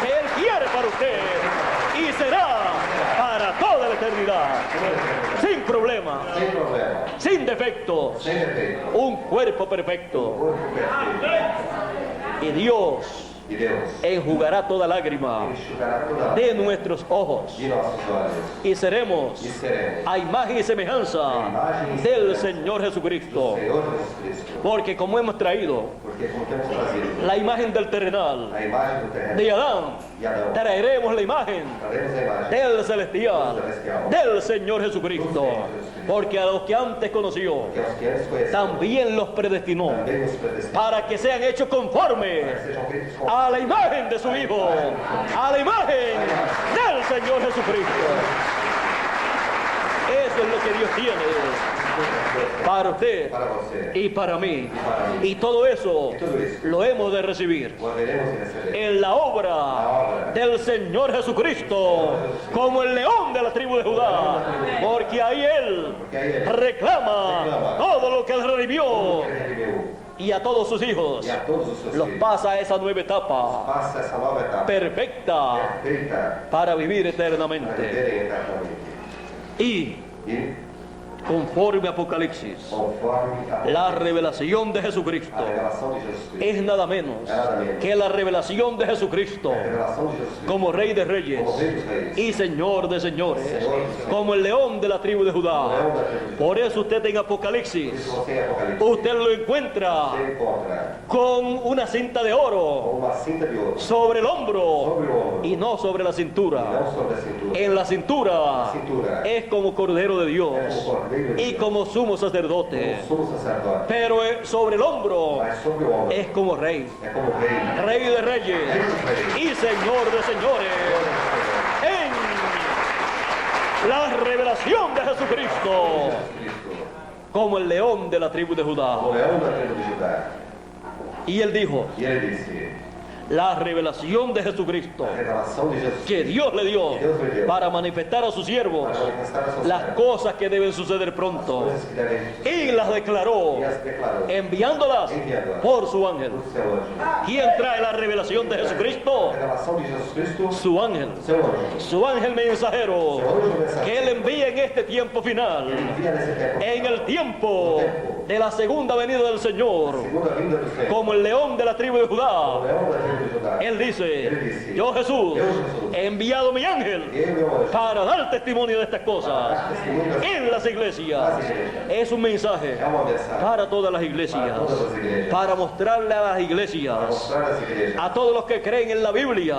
que Él quiere para usted y será para toda la eternidad, sin problema, Sem problema, sin defectos, sem defeito. un cuerpo perfecto. Corpo perfeito. Y Dios E Deus enjugará toda lágrima enxugará toda a de nuestros ojos de nossos olhos. y seremos E seremos a imagen y semejanza del Señor Jesucristo. Senhor Jesus Cristo. Porque como hemos traído Porque como temos trazido la imagen del terrenal a imagem do terreno de Adán, de Adão, traeremos la imagen traremos a imagem del celestial, del Señor Jesucristo. Porque a los que antes conoció, que aos que antes conheceu, también los predestinó também nos predestinou para que sean hechos para que conformes sejam feitos com a la imagen de su Hijo, a la imagen del Señor Jesucristo. Eso es lo que Dios tiene para usted para você. y para mí. para mí. Y todo eso Y todo eso lo hemos de recibir O haveremos de receber en la obra del Señor Jesucristo como el león de la tribu de Judá, porque ahí Él reclama todo lo que Él redimió que redimiu y a todos sus hijos e a todos os seus los filhos. pasa a esa nueva etapa Passa essa nova etapa perfecta perfeita para vivir para eternamente. viverem eternamente. Y E conforme a Apocalipsis, conforme a la revelación de Jesucristo a revelação de Jesus Cristo. es nada menos que la revelación de Jesucristo A revelação de Jesus Cristo como Rey de Reyes como Rei dos Reis. y Señor de Señores, Señor de Señores. como el león de la tribu de Judá. Leão da tribo de Judá. Por eso usted en Por Apocalipsis, isso você em Apocalipse usted lo encuentra você encontra con una cinta de com oro uma cinta de ouro sobre el hombro sobre o ombro y no sobre la e cintura. não sobre a cintura. En la cintura cintura es como Cordero de Dios é como cordeiro de y Deus, como sumo sacerdote, como sumo sacerdote. pero sobre el hombro Mas sobre o ombro es como Rey, é como rei. Rey de Reyes y Señor de Señores. En la revelación de Jesucristo Jesus Cristo, como el león de la tribu de Judá. o leão da tribo de Judá. Y él dijo, E ele disse, la revelación de Jesucristo a revelação de Jesus que Dios le dio para manifestar a sus siervos para manifestar a seus las servos cosas que deben suceder pronto, coisas que devem y las declaró e as declarou enviándolas por su ángel. por seu anjo. ¿Quién trae la revelación de Jesucristo? A revelação de Jesus Cristo, Su ángel, seu anjo. su ángel mensajero, Seu anjo mensageiro. que él envía en este tiempo final, Envia nesse tempo en el tiempo de la segunda venida del Señor, segunda vinda do Senhor. como el león de la tribu de O Judá. leão da tribo de Judá. Él dice, dice, yo Jesús yo, Jesús, he enviado mi ángel E ele, meu anjo, para dar testimonio de estas cosas dar testemunho das- en las iglesias. Las iglesias. Es un mensaje é uma mensagem para todas las iglesias, para todas as igrejas, para mostrarle a las para iglesias, mostrar às igrejas, a todos los que creen en la Biblia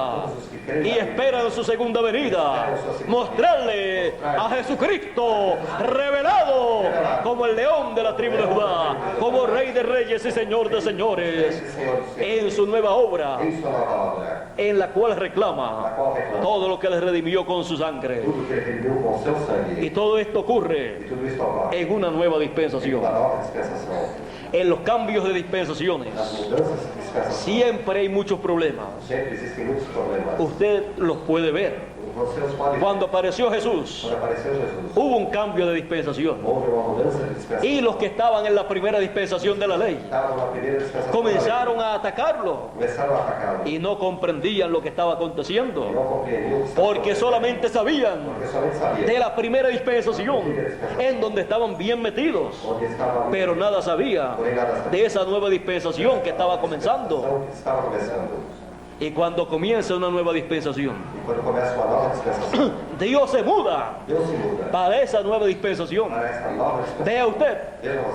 y esperan su segunda venida, mostrarle a Jesucristo revelado como el león de la tribu de Judá, como Rey de Reyes y Señor de Señores, esse Senhor do céu, en su nueva obra, em sua nova obra, en la cual na reclama qual reclama todo lo que les redimió con su sangre. tudo que ele redimiu com seu sangue. Y todo esto E ocurre tudo isso ocorre en una nueva em dispensación. uma nova dispensação. En los cambios de dispensaciones Nas mudanças de dispensação, siempre hay muchos problemas. sempre existem muitos problemas. Usted los puede ver. Vocês podem ver, Cuando apareció Jesús, quando apareceu Jesus, hubo un cambio de dispensación. houve uma mudança de dispensação. Y los que estaban en la primera dispensación de la lei Estavam na primeira dispensação. comenzaron a atacarlo Começaram a atacá-lo. y no comprendían lo que estaba E aconteciendo, não compreendiam o que estava porque acontecendo. solamente sabían Porque somente sabia de la primera dispensación en donde estaban bien metidos, onde estava pero nada sabía de esa nueva dispensación que estaba comenzando. que estava começando. Y cuando comienza una nueva dispensación, E quando começa uma nova dispensação, Dios se muda Deus se muda para esa nueva dispensación. para esta nova dispensação. Vea usted,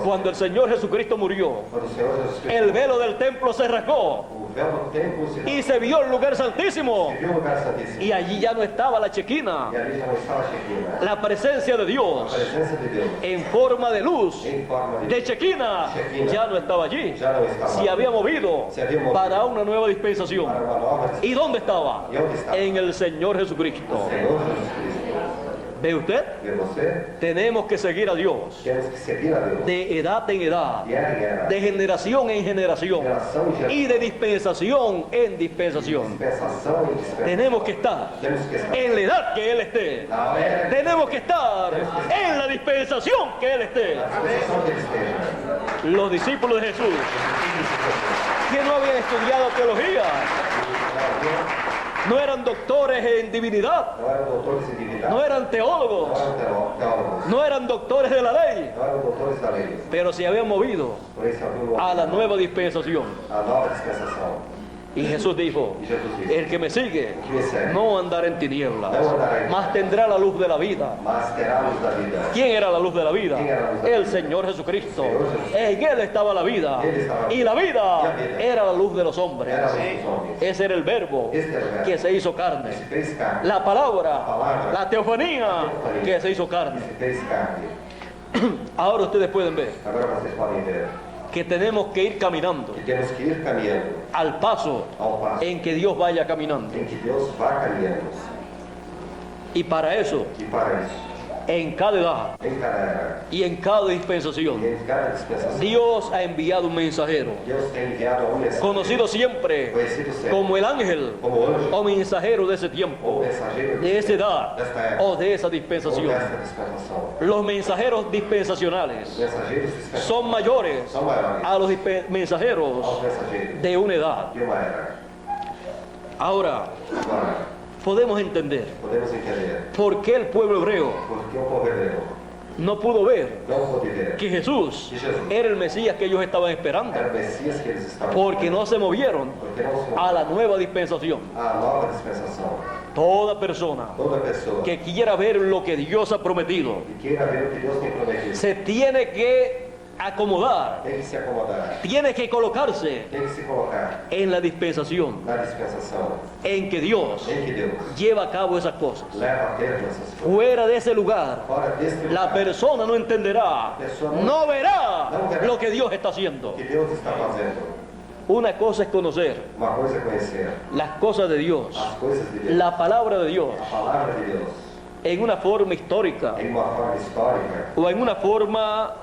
cuando el Señor Jesucristo murió, Quando o Senhor Jesus Cristo, el velo del templo se rasgó o véu do templo se y se vio el lugar santísimo. viu o lugar santíssimo. Y allí ya no estaba la chequina, E ali já não estava a Shekinah. la presencia de A Dios presença de Deus en forma de luz, em forma de chequina, ya no estaba allí. já não estava Se había movido Se había movido para una nueva dispensación. para uma nova ¿Y dónde estaba? ¿Y dónde estaba? En el Señor Jesucristo. Senhor Jesus Cristo. ¿Ve usted? E você? Tenemos que seguir a Dios Temos que seguir a Deus. de edad en edad, De era em era. de generación en generación Geração em geração. y de dispensación en dispensación. Dispensação em dispensação. Tenemos que estar Temos que estar en la edad que Él esté. na era Tenemos que estar en la dispensación que Él esté. da dispensação que ele esteja. Los discípulos de Jesús, que no habían estudiado teología, no eran doctores en divinidad, Não eram doutores em divinidade. no eran Não teólogos, eram teólogos. no eran doctores de la ley, Não eram doutores da lei. pero se habían movido Por isso abriu a la nueva dispensación. a nova dispensação. Y Jesús dijo, E Jesus disse: el que me sigue que me segue no andará en tinieblas, no andará en mas tendrá la luz de la vida. mas terá a luz da vida. ¿Quién era la luz de la vida? ¿Quién era la luz de la El vida? Señor Jesucristo. Señor Jesucristo. En Él estaba la vida. Él estaba Y la vida y la vida era la luz de los hombres. Era a luz dos homens. Ese era el verbo Este era el verbo que se hizo Que carne. se fez carne. La palabra, palabra, la teofanía teofanía, que se hizo carne. Que se fez carne. Ahora ustedes pueden ver Agora vocês podem ver que tenemos que ir caminando que temos que ir caminhando al paso ao passo en que Dios vaya caminando. em que Deus vá caminhando. Y para eso, E para isso, en cada edad em cada era y en cada e dispensación, em cada dispensação, Dios ha enviado un mensajero, Deus tem enviado a um mensageiro, conocido siempre conhecido sempre como el ángel como anjo o mensajero de ese ou tiempo, mensageiro de esa edad desta era o de esa ou dispensación. desta dispensação. Los mensajeros dispensacionales Mensageiros dispensados son mayores são maiores a los mensajeros aos mensageiros de una edad. de uma era. Ahora, Agora, podemos entender podemos entender por qué el pueblo hebreo porque o povo hebreu no pudo ver não pôde ver que Jesús era el Mesías que ellos estaban esperando, era o Messias que eles estavam porque no se movieron porque não se a la nueva dispensación. a nova dispensação. Toda persona Toda pessoa que quiera ver lo que Dios ha prometido que queira ver o que Deus tem prometido se tiene que acomodar, tem que se acomodar, tiene que colocarse tem que se colocar en la dispensación na dispensação en que Dios em que Deus lleva a cabo esas cosas. leva a termo essas coisas. Fuera de ese lugar, Fora deste la lugar, persona no entenderá, no verá lo que Dios está haciendo. que Deus está fazendo. Una cosa es conocer Uma coisa é conhecer las cosas de Dios, as coisas de Deus, la palabra de Dios, a palavra de Deus, en una forma histórica em uma forma histórica o en una forma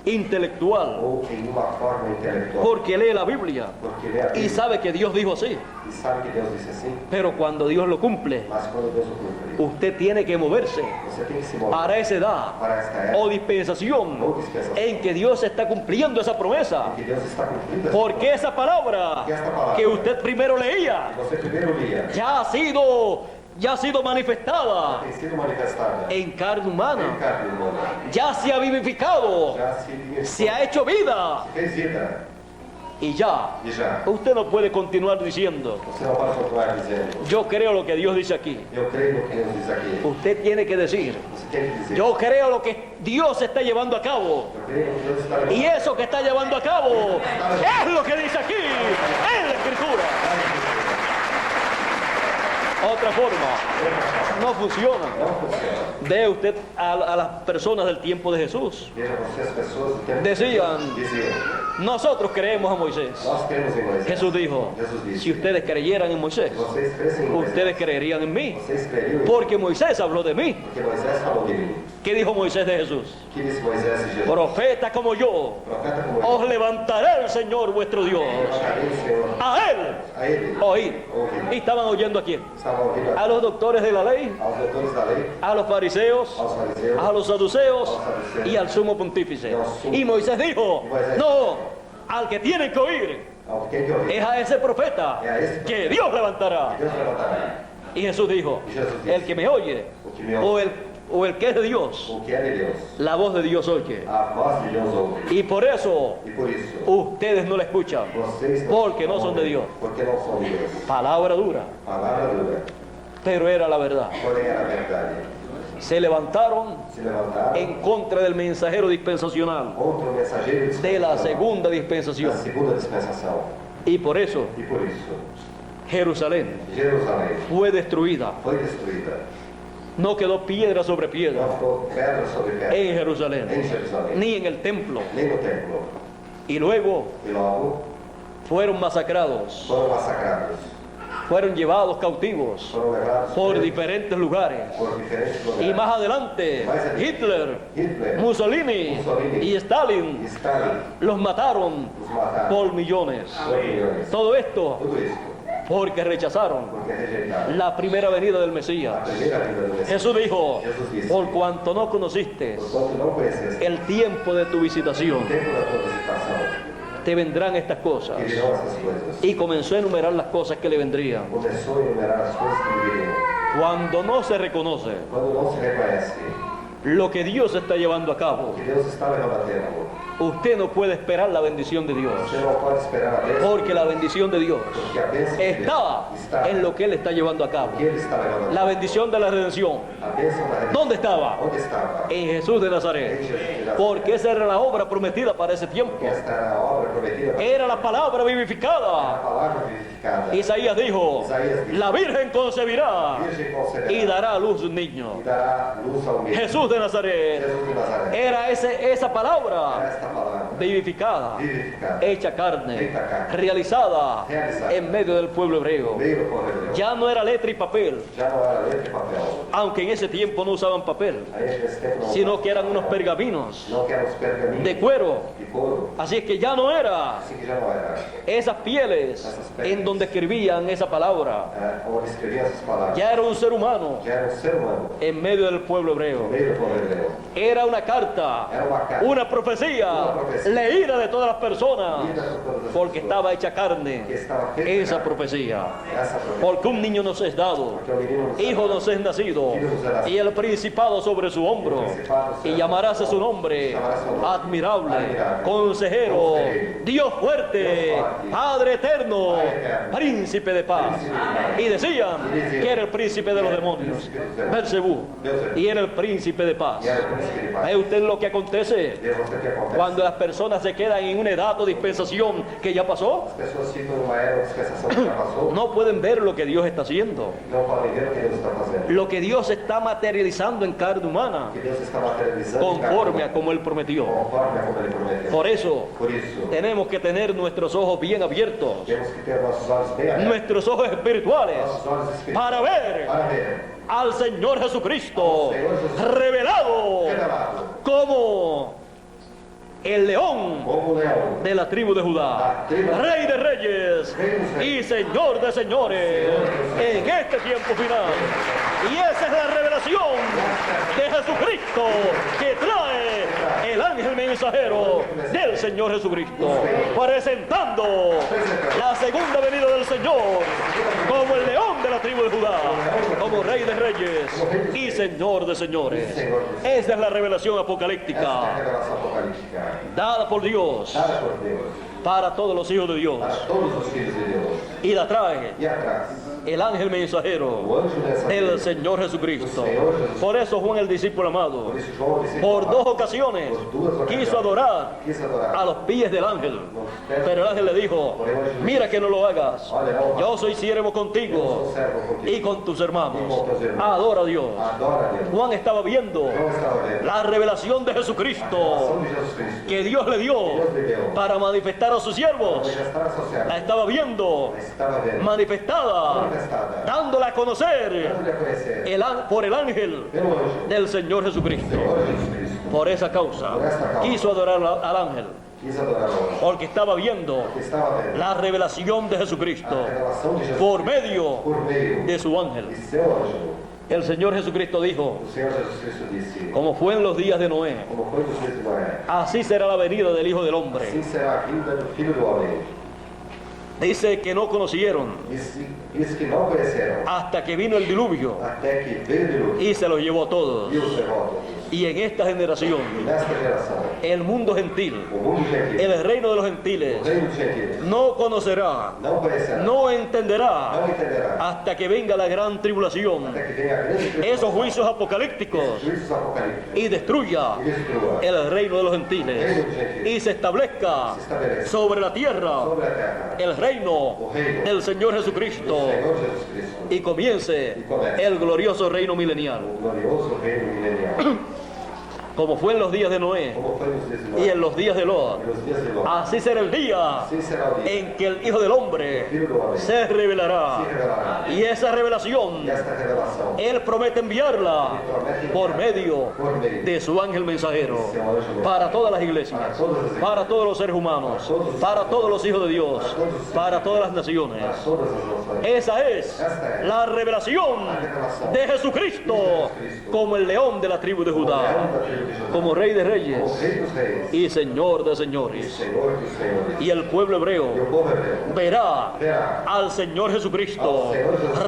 intelectual, ou em uma forma intelectual, porque lee la Biblia porque lê a y Bíblia sabe que Dios dijo así, e sabe que Deus disse assim, pero cuando Dios lo cumple, mas quando Deus o cumpre, usted tiene que moverse você tem que se mover para esa edad para esta era o dispensación ou dispensação en que Dios está cumpliendo esa promesa, que Deus está cumprindo essa porque esa palabra que usted primero leía Você primeiro lia, ya ha sido manifestada tem sido manifestada en carne em humana, carne humana, ya se ha vivificado, já se ha hecho vida fez vida, y ya. e já. Usted no puede continuar diciendo, Você não pode continuar dizendo, yo creo lo que Dios dice aquí. eu creio no que Deus diz aqui. Usted tiene que decir, Você tem que dizer, yo creo lo que Dios está llevando a cabo. eu creio no que Deus está levando. Y eso que está llevando a cabo es lo que dice aquí en la Escritura. Otra forma, no funciona. Não funciona. Ve usted a las personas del tiempo de Jesús. Veja você, as pessoas do tempo Decían, diziam, nosotros creemos a Moisés. nós cremos em Moisés. Jesús dijo, Jesus disse, si ustedes creyeran en Moisés, vocês crescem em Moisés. ustedes creerían en mí, Vocês creriam em mim, porque Moisés habló de mí. porque Moisés falou de mim. ¿Qué dijo Moisés de Jesús? Que disse Moisés de Jesus? Profeta como yo, Profeta como eu, os levantará el Señor vuestro Dios. levantarei o Senhor A él, a ele. oíd. Ouvir. ¿Y estaban oyendo a quién? Estavam ouvindo A los doctores de la lei, aos doutores da lei, a los fariseos, aos fariseus, a los saduceos y al sumo pontífice. Y Moisés dijo, no, al que tienen que oír ao que tem que ouvir. es a ese profeta que Dios levantará. Deus levantará. Y Jesús dijo, el que me oye o el que es de Dios, O que é de Deus, la voz de Dios oye. a voz de Deus ouve. Y por eso E por isso, ustedes no la escuchan, vocês porque no son de Dios. Porque não são de Deus. Palabra dura. Palavra dura. pero era la verdad. porém era verdade. Se levantaron Se levantaram en contra del mensajero dispensacional contra o mensageiro de la dispensacional, segunda da dispensación. segunda dispensação. Y por eso E por isso, Jerusalén Jerusalém fue destruida. foi destruída. No quedó piedra sobre piedra Não ficou pedra sobre pedra en Jerusalén, em Jerusalém, ni en el templo. nem no templo. Y luego E logo fueron masacrados, foram massacrados. fueron llevados cautivos Foram levados por presos diferentes lugares. por diferentes Y lugares. más adelante, Hitler, Mussolini y Stalin E Stalin los mataron os mataram por millones. por milhões. Todo esto Tudo isso porque rechazaron porque rejeitaram la primera venida del a Mesías. primeira vinda do Messias. Jesús dijo, Jesus disse, por cuanto no conociste porquanto não conheceste el tiempo de tu visitación, o tempo da tua visitação, te vendrán estas cosas. que virão essas coisas. Y comenzó a enumerar las cosas que le vendrían. Começou a enumerar as coisas que lhe viriam. Cuando no se reconoce Quando não se reconhece lo que Dios está llevando a o cabo, que Deus está levando a termo, usted no puede esperar la bendición de Dios, você não pode esperar a bênção, porque la bendición de Dios porque a bênção de Deus está en lo que Él está llevando a cabo. que Ele está levando a La bendición de la redención, A bênção da redenção. ¿dónde estaba? Onde estava? En Jesús de Em Nazaret, Jesus de Nazaré. porque esa era la obra prometida para ese tiempo. Porque esta era a obra prometida para Era la palabra a vivificada. palavra vivificada. Isaías dijo, Isaías dijo, la Virgen concebirá Virgem conceberá y dará a luz un niño. e dará luz ao menino. Jesús de Nazaret Jesus de Nazaré. era esa palabra Esta palavra vivificada, vivificada, hecha carne, Hecha carne. realizada Realizada. en medio del pueblo hebreo. veio do povo hebreu. Ya no era letra y papel, Já não era letra e papel. aunque en ese tiempo no usaban papel, Aí nesse tempo não sino que eran unos pergaminos não que eram os pergaminhos de cuero. de couro. Así es que ya no era Assim que já não era. esas pieles en donde escribían esa palabra, Onde escrevia essas palavras. ya era un ser humano Já era um ser humano. en medio del pueblo No hebreo. meio do povo hebreu. Era una carta, Era uma carta. una profecía leída de todas las personas, Lida por todas as porque pessoas. estaba hecha carne Que estava feita esa carne. profecía. Essa profecia. Porque un niño nos es dado, Porque o menino nos hijo será nos es nacido, y el principado sobre su hombro, y llamarás su nombre admirable, consejero, Dios fuerte, Padre eterno, príncipe de paz. Y decían que era el príncipe de los demonios, Belcebú, y era el príncipe de paz. E era o príncipe de paz. ¿Ve usted lo que acontece Veja você o que acontece. cuando las personas se quedan en una edad o dispensación que ya pasó? As pessoas ficam numa era de dispensação que já passou. No pueden ver lo que Dios está haciendo, Não podem ver o que Deus está fazendo. lo que Dios está materializando en carne humana, Que Deus está materializando em cada conforme um, a como Él prometió. conforme a como Ele prometeu. Por eso Por isso, tenemos que tener nuestros ojos bien abiertos, temos que ter nossos olhos bem abertos. nuestros ojos espirituales, Nossos olhos espirituais. para ver Para ver. al Señor Jesucristo revelado Revelado. como el león Como o leão. de la tribu de Judá, Rey de reyes y Señor de señores en este tiempo final. Y esa es la revelación de Jesucristo que trae el ángel mensajero del Señor Jesucristo, presentando la segunda venida del Señor como el león de la tribu de Judá, como Rey de reyes y Señor de señores. Esa es la revelación Essa é a apocalíptica revelação apocalíptica. dada por Dios Dada por Deus. para todos los hijos de Dios, Para todos os filhos de Deus. y la trae E atrás, el ángel mensajero o anjo dessa del vez. Señor Jesucristo. Do Senhor Jesus. Por eso Juan el discípulo amado, Por isso João disse, por dos ocasiones, Por duas ocasiones. quiso adorar Quis adorar. a los pies del ángel, pero el ángel le dijo, mira que no lo hagas, yo soy siervo Eu contigo sou servo contigo. y con tus hermanos, Y con tus hermanos. adora a Dios. Adora a Deus. Juan estaba viendo João estava vendo. la revelación de A Jesucristo revelação de Jesus Cristo. que Dios le dio para manifestar a sus siervos. Manifestar a sua La serva. estaba viendo Estava vendo. manifestada, Manifestada. dándola a conocer Dando-lhe a conhecer. por el ángel Pelo anjo. del Señor Jesucristo. Senhor Jesus Cristo. Por esa causa Por esta causa. quiso adorar al ángel, Quis adorar o anjo. porque estaba viendo Porque estava vendo. la revelación de Jesucristo A revelação de Jesus por medio por meio de su ángel. de seu anjo. El Señor Jesucristo dijo, O Senhor Jesus Cristo disse, como fue en los días de Noé, como foi nos dias de Noé, así será la venida del Hijo del Hombre. assim será a vinda do Filho do Homem. Dice que no conocieron Diz que não conheceram, hasta que vino el diluvio até que veio o dilúvio y se los llevó a todos. e os levou a todos. Y en esta generación E nesta geração, el mundo gentil, o mundo gentil, el reino de los o gentiles, reino dos gentiles, no conocerá, não conhecerá, no entenderá, não entenderá, hasta que venga la gran tribulación, até que venha a grande esos tribulação, juicios apocalípticos, juízos apocalípticos, y destruya e destrua el reino de los gentiles y se establezca sobre la tierra sobre a terra el reino del Señor Jesucristo do Senhor Jesus Cristo, y comience el glorioso reino milenial, o glorioso reino milenial, como fue en los días de Noé como foi nos dias de y Noé, en los días de Lot. e nos dias de Ló. Así será el día Assim será o dia, en que el Hijo del Hombre se revelará. se revelará, Y esa revelación e esta revelação, Él promete enviarla por medio de su ángel mensajero para todas las iglesias, para todos los seres humanos, para todos los hijos de Dios, para todas las naciones. para todas as nações, Esa es la revelación de Jesucristo como el león de la tribu de o leão Judá, da tribo de Judá, como Rey de o Reyes Rei dos Reis, y Señor de Señores. Senhor dos Senhores, Y el pueblo e o hebreo povo hebreu verá verá al Señor Jesucristo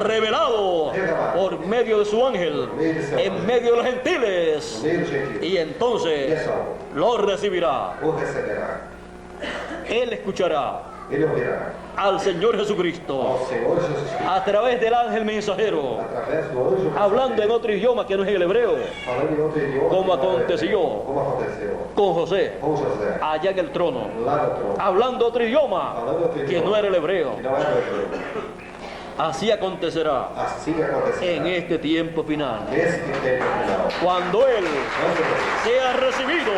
revelado por medio de su ángel en medio de los no gentiles, meio dos gentiles, y entonces lo recibirá. o receberá, Él escuchará ele ouvirá al Señor Jesucristo ao Senhor Jesus Cristo, a través del ángel mensajero, através do anjo, hablando en otro idioma que no es el hebreo, falando em outro idioma, como que não é aconteció hebreu, como aconteceu con José com José, allá en el trono, lá no trono, hablando otro idioma que no era el hebreo. que não era hebreu. Así acontecerá Assim acontecerá en este tiempo final, neste tempo final, cuando Él quando sea recibido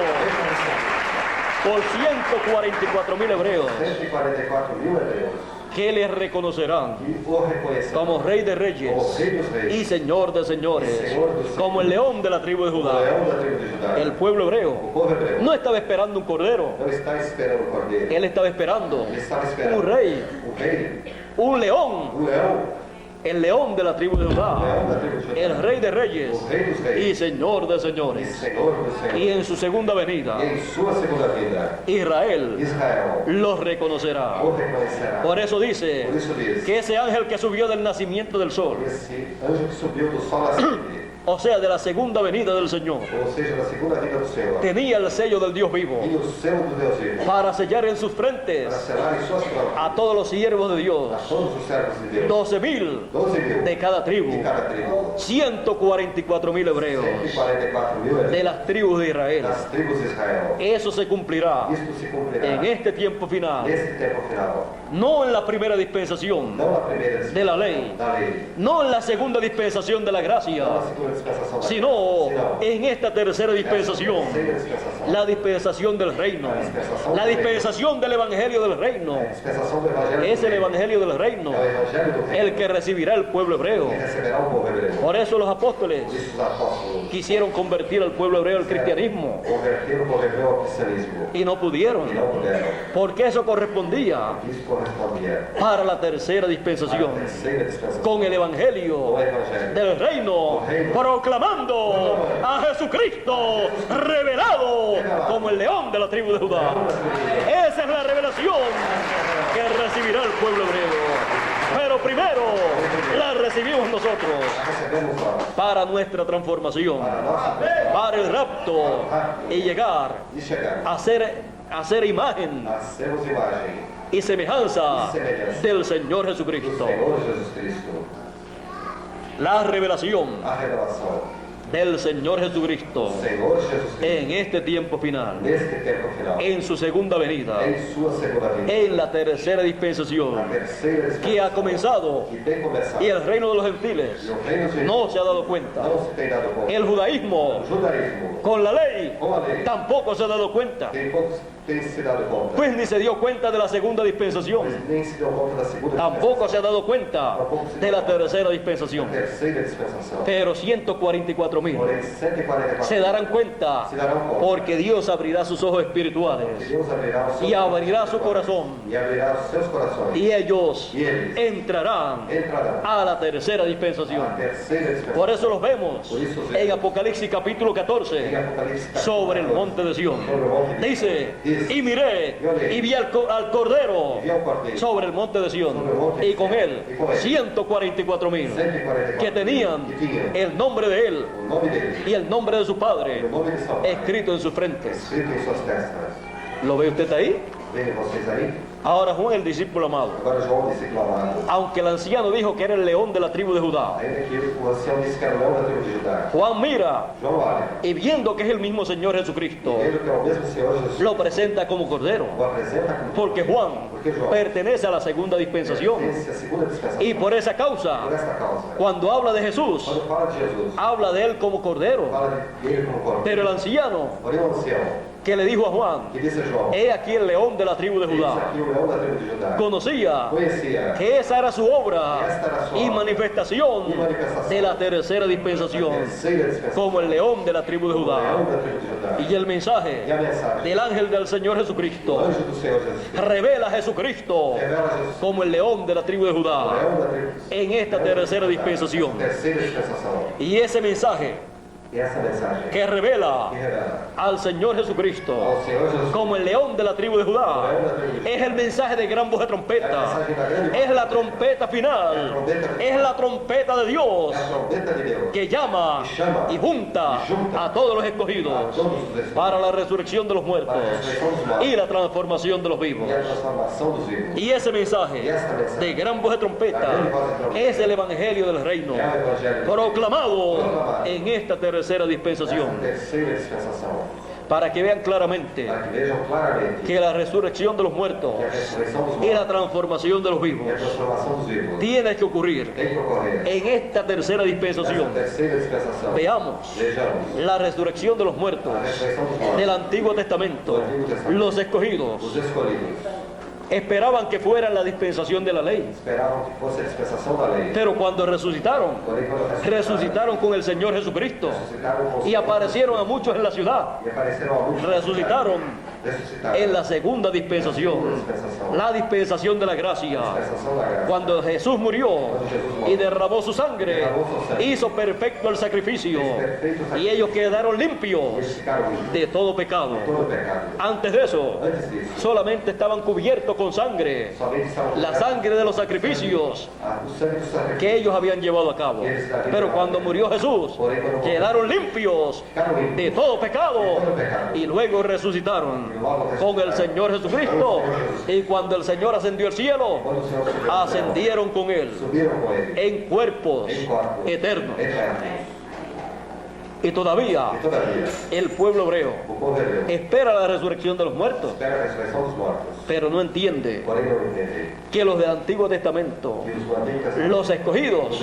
por 144.000 hebreos 144.000 hebreus que le reconocerán e o reconhecerão como Rey de Reyes como Rei dos Reis, y Señor de Señores, como el león de la tribu de o Judá. leão da tribo de Judá. El pueblo O hebreo povo hebreu no estaba esperando un cordero, não está esperando o cordeiro, él estaba esperando ele estava esperando un rey, o rei, un león, o leão, el león de la tribu de o Judá, leão da tribo de Judá, el Rey de Reyes o Rei dos y Reis Señor de e Señores. Senhor dos Y Senhores. en su segunda venida, E em sua segunda vida, Israel Israel los reconocerá. o reconhecerá. Por eso dice Por isso diz, que ese ángel que subió del nacimiento del sol, esse anjo que subiu do sol nascente, o sea, de la segunda venida del Señor, ou seja, da segunda vida do Senhor, tenía el sello del Dios vivo e o selo do Deus vivo, para sellar en sus para frentes selar em suas frontes a todos los siervos de Dios, a todos os servos de Deus, 12.000 12.000 de cada tribu, de cada tribo, 144.000 hebreos 144.000 hebreus de las tribus de Israel. das tribos de Israel. Eso se cumplirá Isto se cumprirá en este tiempo final, nesse tempo final, no en la primera dispensación não na primeira de la ley, da lei, no en la segunda dispensación de la gracia, não na segunda dispensação da sino sino en esta tercera dispensación, terceira dispensação, la dispensación del reino, la dispensación del evangelio del reino. a dispensação do Evangelho Es el do Reino, evangelio del reino é o Evangelho do Reino, el que recibirá el pueblo hebreo. que receberá o povo hebreu. Por eso los apóstoles Por isso os apóstolos quisieron convertir al pueblo hebreo al cristianismo converteram o povo hebreu ao cristianismo y no e pudieron, não puderam. porque eso correspondía Isso correspondia para la tercera à dispensación, terceira dispensação, con el evangelio o Evangelho del reino, proclamando a Jesucristo revelado como el león de la tribu de Judá. Esa es la revelación que recibirá el pueblo hebreo. Pero primero la recibimos nosotros recebemos nós para nuestra transformación, para a nossa para el rapto y llegar e chegar a ser imagen a sermos imagem y semejanza del Señor do Jesucristo. Senhor Jesus Cristo. La revelación A revelação del Señor Jesucristo do Senhor Jesus Cristo en este tiempo final, neste tempo final, en su segunda venida, em sua segunda vida, en la tercera a dispensación terceira que ha dispensação comenzado, que tem começado. y el reino de los gentiles E o reino de no se ha dado cuenta. não se tem dado conta. El judaísmo O judaísmo, con la ley com a lei, tampoco se ha dado cuenta, tem poucos tem se dado conta. pues ni se dio cuenta de la segunda dispensación, Mas nem se deu conta da segunda tampoco se ha dado cuenta de la tercera dispensación. terceira dispensação. Pero 144.000 Porém, 144 se darán cuenta se darão conta. porque Dios abrirá sus ojos Que espirituales Deus abrirá os seus y abrirá su corazón e abrirá os seus corações y ellos Y ellos entrarán entrarão a la tercera à dispensación. terceira dispensação. Por eso los vemos Por eso en Apocalipsis capítulo Em 14 Apocalipse capítulo sobre el 14, monte de Sión. sobre o monte de Dice, Diz, disse, y miré yo leí, y vi al Cordero e vi ao Cordeiro sobre el monte de Sión, sobre el monte de y con Sión, él y con él 144,000 144,000 que tenían que tinham el nombre de él o nome dele y el nombre de su e padre o nome de seu pai escrito en sus frentes. escrito em suas testas. ¿Lo ve usted ahí? Veem vocês aí? Ahora Juan, el discípulo amado, Agora João, discípulo amado, aunque el anciano dijo que era el león de la tribu de Judá, ainda que o ancião disse que era o leão da tribo de Judá, Juan mira João olha, y viendo que es el mismo Señor Jesucristo, vendo que é o mesmo Senhor Jesus, lo presenta como cordero, o apresenta como porque Juan Porque João pertenece a la segunda dispensación, pertence à segunda dispensação. y por esa causa, Por esta causa, cuando habla de Jesús, quando fala de Jesus, habla de él como cordero. fala dele como cordeiro. Pero el anciano Porém o ancião, que le dijo a Juan, que disse a João, he aquí el león de la tribu de eis Judá, aqui o leão da tribo de Judá, conocía conhecia que esa era su obra Esta era su y obra manifestación y manifestación de la tercera a dispensación, terceira dispensação, como el león de la tribu de o leão Judá. da tribo de Judá. Y el mensaje E a mensagem del ángel del Señor do Jesucristo anjo do Senhor Jesus revela a Jesucristo revela a Jesus como el león de la tribu de o Judá leão da tribo en esta tercera dispensación. terceira dispensação. Y ese mensaje E essa mensagem que revela que revela al Señor Jesucristo ao Senhor Jesus como el león de la tribu de Judá es el mensaje de gran voz de trompeta, es la trompeta final, es la trompeta de Dios é a trombeta de Deus que llama y junta a todos los escogidos para la resurrección de los muertos y la transformación de los vivos. e a transformação dos vivos. Y ese mensaje de gran voz de trompeta es el evangelio del reino É o evangelho proclamado en esta tercera dessa dispensación, terceira dispensação, para que vean claramente para que vejam claramente que la resurrección de los muertos que a ressurreição dos y la mortos transformación de los e a vivos transformação dos vivos tiene que ocurrir tem que ocorrer en esta tercera nessa dispensación. terceira dispensação. Veamos Vejamos la resurrección de los muertos a ressurreição dos mortos, del Antiguo Testamento. Los escogidos os escolhidos esperaban que fuera la dispensación de la ley, esperavam que fosse a dispensação da lei, pero cuando resucitaron, porém quando resucitaron con el Señor Jesucristo ressuscitaram com o y Senhor aparecieron a muchos en la ciudad. e apareceram a muitos Resucitaron ressuscitaram en la segunda dispensación, la dispensación de la gracia. dispensação da graça. Cuando Jesús murió y derramó su sangre, hizo perfecto el sacrificio y ellos quedaron limpios Eles ficaram livres de todo pecado. de todo pecado. Antes de eso, Antes disso, solamente estaban cubiertos con sangre, somente estavam la sangre de los sacrificios o sangue do sacrifício. que ellos habían llevado a cabo. Pero cuando murió Jesús, quedaron limpios de todo pecado y luego resucitaron con el Señor Jesucristo. Y cuando el Señor ascendió al cielo, Quando o Senhor subiu ao céu, ascendieron con él subiram com ele en cuerpos em corpos eternos. eternos. Y todavía E todavia, el pueblo hebreo o povo hebreu espera la resurrección de los muertos, espera a ressurreição dos mortos, pero no entiende porém não entende que los del Antiguo Testamento, que os do Antigo Testamento, los escogidos,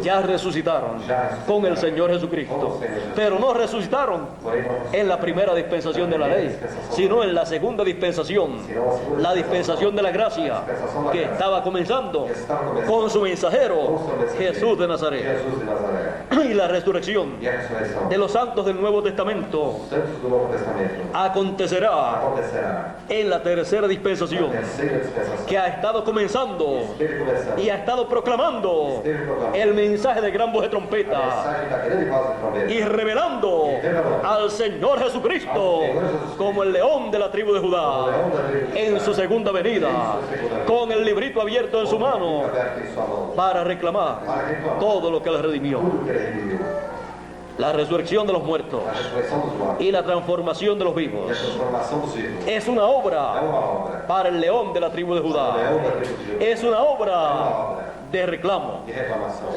ya resucitaron con el Señor Jesucristo, pero no resucitaron porém não en la primera dispensación de la ley, sino en la segunda dispensación, la dispensación de la gracia, que estaba comenzando con su mensajero, Jesús de Nazaret. Jesus de Nazaré Y la resurrección e a ressurreição de los santos del Nuevo Testamento dos santos do Novo Testamento acontecerá acontecerá en la tercera na dispensación, terceira dispensação. que ha estado comenzando Esteve começando y ha estado proclamando el mensaje de gran voz de a trompeta mensagem da grande voz de trombeta y revelando al Señor Jesucristo como el león de la tribu de Judá en su segunda venida, con el librito abierto en su mano aberto em sua mão, para reclamar todo lo que le redimió. tudo que ele redimiu, La resurrección de los muertos a ressurreição dos mortos y la transformación de los e a vivos transformação dos vivos. es una É obra uma obra para el león de la tribu de do Judá, leão da tribo de Judá, es una obra de reclamo. de reclamação.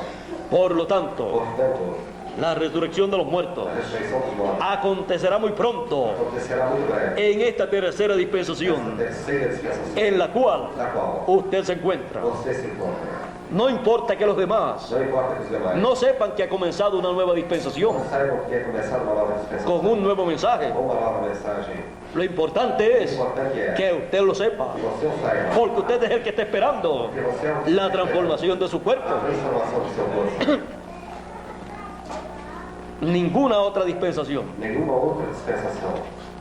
Por lo tanto, Portanto, la resurrección de los muertos a ressurreição dos mortos acontecerá muy pronto acontecerá muito breve. en esta tercera Essa dispensación terceira dispensação, en la cual na qual usted se encuentra. você se encontra. No importa que los demás Não importa que os demais no sepan que ha comenzado una nueva dispensación não saibam que é começar uma nova dispensação con un nuevo mensaje. ou uma nova mensagem. Lo importante es que usted lo sepa, Que você o saiba. porque usted es el que está esperando Que você é o que la espera transformación de su a cuerpo. transformação do seu corpo. Ninguna otra dispensación Nenhuma outra dispensação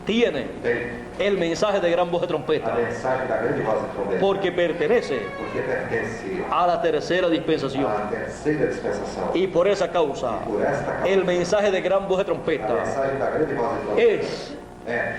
tiene tem el mensaje de gran voz de a trompeta, mensagem da grande voz de trombeta, porque pertenece porque pertence a la tercera dispensación. à terceira dispensação. Y por esa causa, Por esta causa, el mensaje de gran voz de a trompeta mensagem da grande voz de trombeta es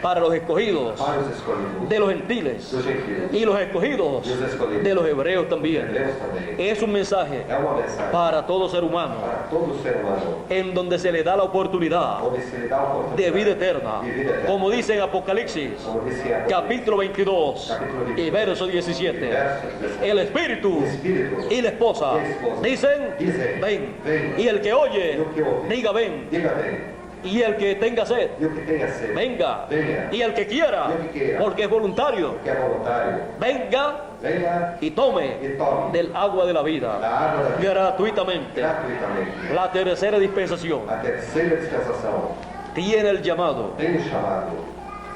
para los escogidos para os escolhidos, de los gentiles dos gentiles, y los escogidos y los escolhidos de los hebreos también. hebreus também. Es un mensaje É uma mensagem para todo ser humano para todo ser humano, en donde se le da la oportunidad onde se lhe dá a oportunidade de vida eterna, de vida eterna. como dice en Apocalipsis Como dice en Apocalipsis, capítulo 22 capítulo y 22, verso 17. verso 17. El Espíritu El Espíritu y la esposa y la esposa dicen, dicen, ven. ven. Y el que oye, Y el que oye, diga, ven. diga bem, Y el que tenga sed, e o que tenha sede, venga. venha, Y el que quiera, Y el que quiera, porque es voluntario, que é voluntário, venga venha y tome e tome del agua de la da vida água da vida gratuitamente. gratuitamente. La tercera dispensación A terceira dispensação tiene el llamado tem o chamado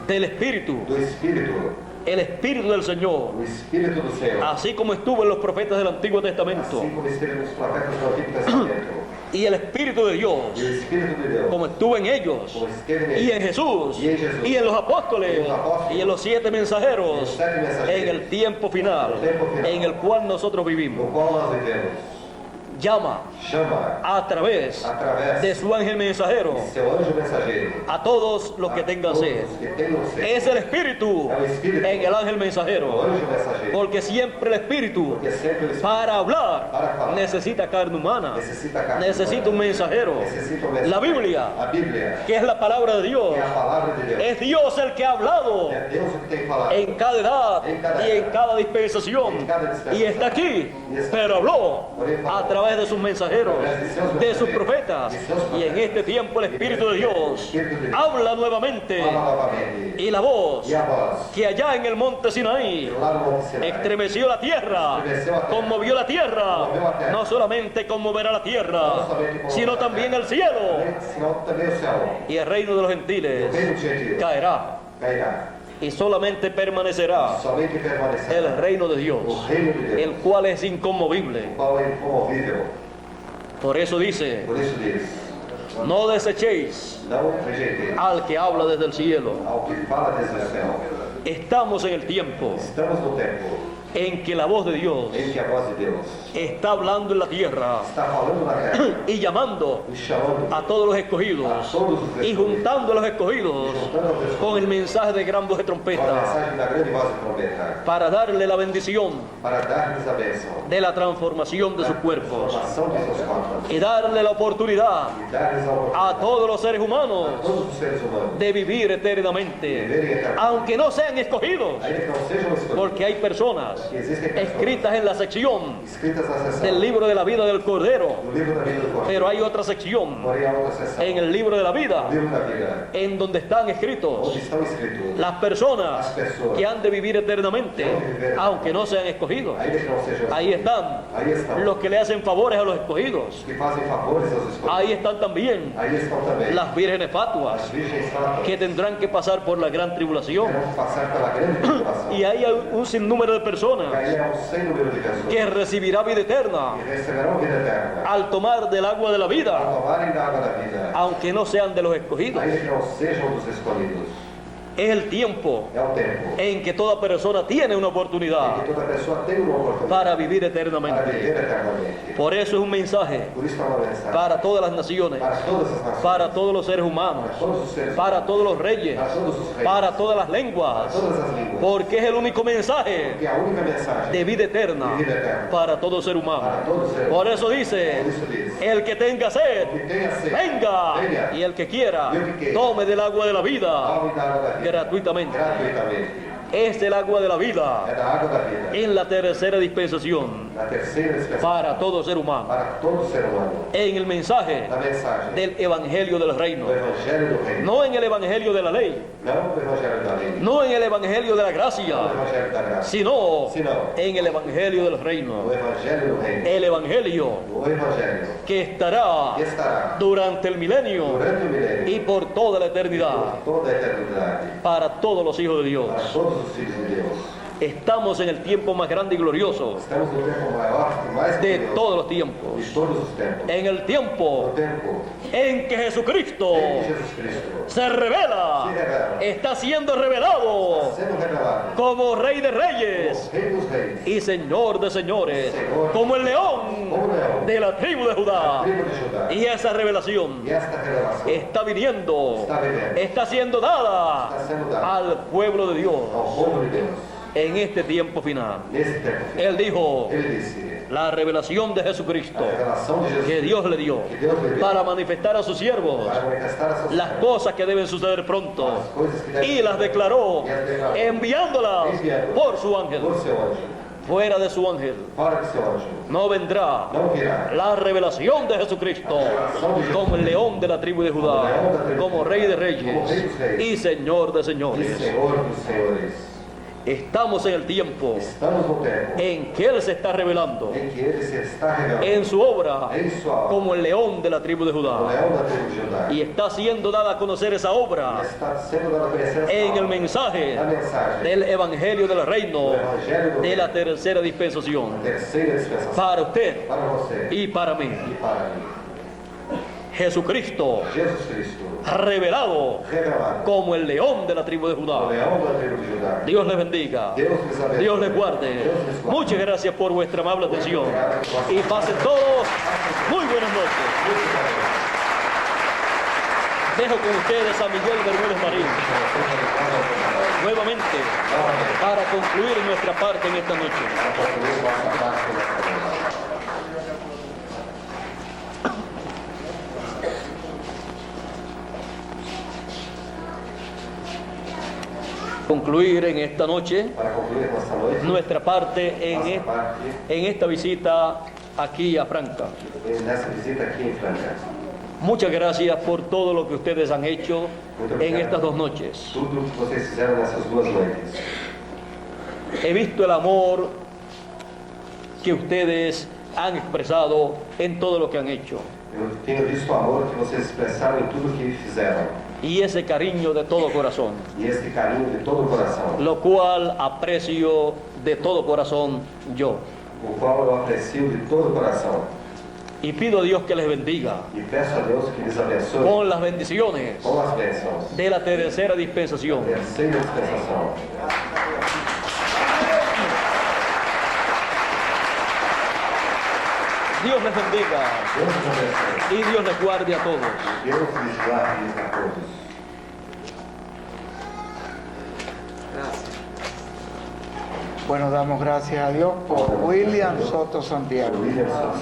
del Espíritu, do Espírito, el Espíritu del Señor, o Espírito do Senhor, así como estuvo en los profetas del Antiguo Testamento, assim como esteve nos profetas do Antigo Testamento, y el Espíritu de e o Dios, Espírito de Deus, como estuvo en ellos, como esteve y en nele, Jesús, Y en Jesús. y en los apóstoles, Y en los apóstoles. y en los 7 mensajeros, Y los 7 mensajeros. en el tiempo final, En el tiempo final. en el cual nosotros no vivimos. qual nós vivemos, Llama chama a través através de su ángel mensajero de seu anjo mensageiro a todos los que a tengan todos sed. os que tenham sede. Es el Espíritu É o Espírito. en el ángel O mensajero, anjo mensageiro, porque siempre el Espíritu porque sempre o Espírito para hablar Para falar. necesita carne humana, necessita carne necesita un humana, mensajero. necessita mensageiro. La Biblia, A Bíblia, que es la palabra de Dios, que é a palavra de Deus, es Dios el que ha hablado é Deus o que tem falado. en cada edad En cada y en edad. cada dispensación, En cada dispensación. y está aquí, Y está pero habló Por eso a habló. través de sus mensajeros, A través de sus de sus mensajeros, profetas, de sus y en profetas. este tiempo el Espíritu de Dios Espíritu de Dios habla nuevamente, Fala novamente. y la voz E a voz, que allá en el monte Sinaí lá no Monte Sinai, estremeció la tierra, Estremeció la tierra. conmovió la tierra, Conmovió la tierra. no solamente conmoverá la tierra, No solamente conmoverá sino la también tierra. el cielo, senão também o céu, y el reino de los o gentiles reino dos gentios, caerá, cairá, y solamente permanecerá somente permanecerá el reino de Dios, o reino de Deus, el cual es inconmovible. o qual é incomovível. Por eso dice, Por isso diz, no desechéis não rejeitei al que habla desde el cielo. ao que fala desde o céu. Estamos en el tiempo Estamos no tempo en que la voz de Dios em que a voz de Deus está hablando en la tierra está falando na terra y llamando e chamando a todos los escogidos a todos os y escolhidos, juntando a los escogidos juntando aos escolhidos, con el mensaje de gran voz de com a trompeta mensagem da grande voz de trombeta, para darle la bendición para dar-lhes a bênção, de la transformación de sus da cuerpos transformação de seus corpos, y darle la oportunidad e dar-lhes a a oportunidade todos los seres a humanos todos os seres humanos, de vivir eternamente, aunque no sean escogidos, ainda que não sejam escolhidos, porque hay personas que existem pessoas escritas en la sección escritas na seção del libro de la vida del Cordero, do livro da vida do corpo, pero hay otra sección porém há outra seção, en el libro de la vida o livro da vida, en donde están escritos onde estão escritos las personas Las personas que han de vivir eternamente, aunque no sean escogidos. ainda que não sejam Ahí escolhidos. están los que le hacen favores a los escogidos. que fazem favores aos escolhidos. Ahí están también Aí estão também las vírgenes as fatuas virgens fátuas que tendrán que pasar por la gran tribulación. terão que passar pela grande tribulação. Y ahí hay un sinnúmero de E personas aí é sem número de pessoas que recibirá vida eterna que receberão vida eterna al tomar del agua de la ao vida, tomarem da água da vida, aunque no sean de los escogidos. ainda que não sejam dos escolhidos. Es el tiempo É o tempo en que toda persona tiene una em oportunidad que toda pessoa tem uma oportunidade para vivir para eternamente. viver eternamente. Por eso es un mensaje Por isso é uma mensagem para todas las naciones, para todas as nações, para todos los seres humanos, para todos os seres, para todos los reyes, para todos os reis, para todas las para lenguas, todas as línguas. porque es el único mensaje Que é a única mensagem de vida eterna de vida eterna para todo ser humano. para todo ser humano. Por eso dice, Por isso diz, el que tenga sed, que tenha sede, venga, venha, y el que quiera, Y el que quiera, tome del agua de la vida tome da água da vida gratuitamente. gratuitamente. Es el agua de la É vida da água da vida. en la tercera dispensación Na terceira dispensação para todo ser humano. para todo ser humano. En el mensaje Da mensagem del evangelio del reino, do Evangelho do Reino. no en el evangelio de la ley, Não do Evangelho da lei. no en el evangelio de la Não do gracia, Evangelho da graça. sino Sino en el evangelio del do reino. Evangelho do Reino. El evangelio O Evangelho que estará que estará durante el milenio durante o milênio y por toda la eternidad por toda a eternidade para todos los hijos de Dios. para todos os filhos de Deus. Estamos en el tiempo más grande y glorioso Estamos no tempo maior e mais de glorioso todos los tiempos. de todos os tempos. En el O tiempo tempo en que Jesucristo em que Jesus Cristo se revela, está siendo revelado está sendo revelado como Rey de como Reyes Rei dos Reis, y Señor de Señores, como el león de la tribu de Judá. tribo de Judá. Y esa revelación E esta revelação está viniendo, está viniendo, está siendo dada está sendo dada al pueblo de Dios ao povo de Deus en este tiempo final. nesse tempo. Él dijo, Ele disse: la revelación de Jesucristo a revelação de Jesus que Dios le dio que Deus le deu para manifestar a sus siervos para manifestar a seus las servos cosas que deben suceder pronto, as coisas que devem y las declaró e as declarou enviándolas enviando por su ángel. por seu anjo. Fuera de su ángel Fora de seu anjo no vendrá não virá la revelación de Jesucristo como el león de la tribu de Judá, como Rey de Reyes y Señor de e Señores. Senhor dos senhores. Estamos en el tiempo Estamos no tempo en que Él se está revelando em que ele se está revelando en su obra em sua obra, como el león de la tribu de o Judá. leão da tribo de Judá. Y está siendo dada a conocer esa obra E está sendo dado a conhecer essa en el obra, mensaje a mensagem del Evangelio del Reino do Evangelho do de la Reino, tercera dispensación terceira dispensação para usted para você y para mí. e para mim. Jesucristo Jesus Cristo revelado revelado como el león de la tribu de o Judá. leão da tribo de Judá. Dios les bendiga. Deus les abençoe. Dios les guarde. Deus les guarde. Muchas gracias por vuestra amable atención. Y pasen todos muy buenas noches. Dejo con ustedes a Miguel Bermúdez Marín nuevamente para concluir nuestra parte en esta noche. Concluir en esta noche Para concluir nossa noite, nuestra parte nossa parte en esta visita aquí a Franca. nessa visita aqui em Franca. Muchas gracias por todo lo que ustedes han hecho en estas dos noches. Tudo que vocês fizeram nessas duas noites. He visto el amor que ustedes han expresado en todo lo que han hecho Eu tenho visto o amor que vocês expressaram em tudo que fizeram. y ese cariño de todo corazón, E esse carinho de todo o coração, lo cual aprecio de todo corazón yo. o qual eu aprecio de todo o coração. Y pido a Dios que les bendiga E peço a Deus que lhes abençoe con las bendiciones com as bênçãos. de la tercera dispensación. Terceira dispensação. Dios les bendiga Deus nos abençoe. y Dios les guarde a todos. Deus lhes guarde a todos. Bueno, damos gracias a Dios por William Soto Santiago. William Soto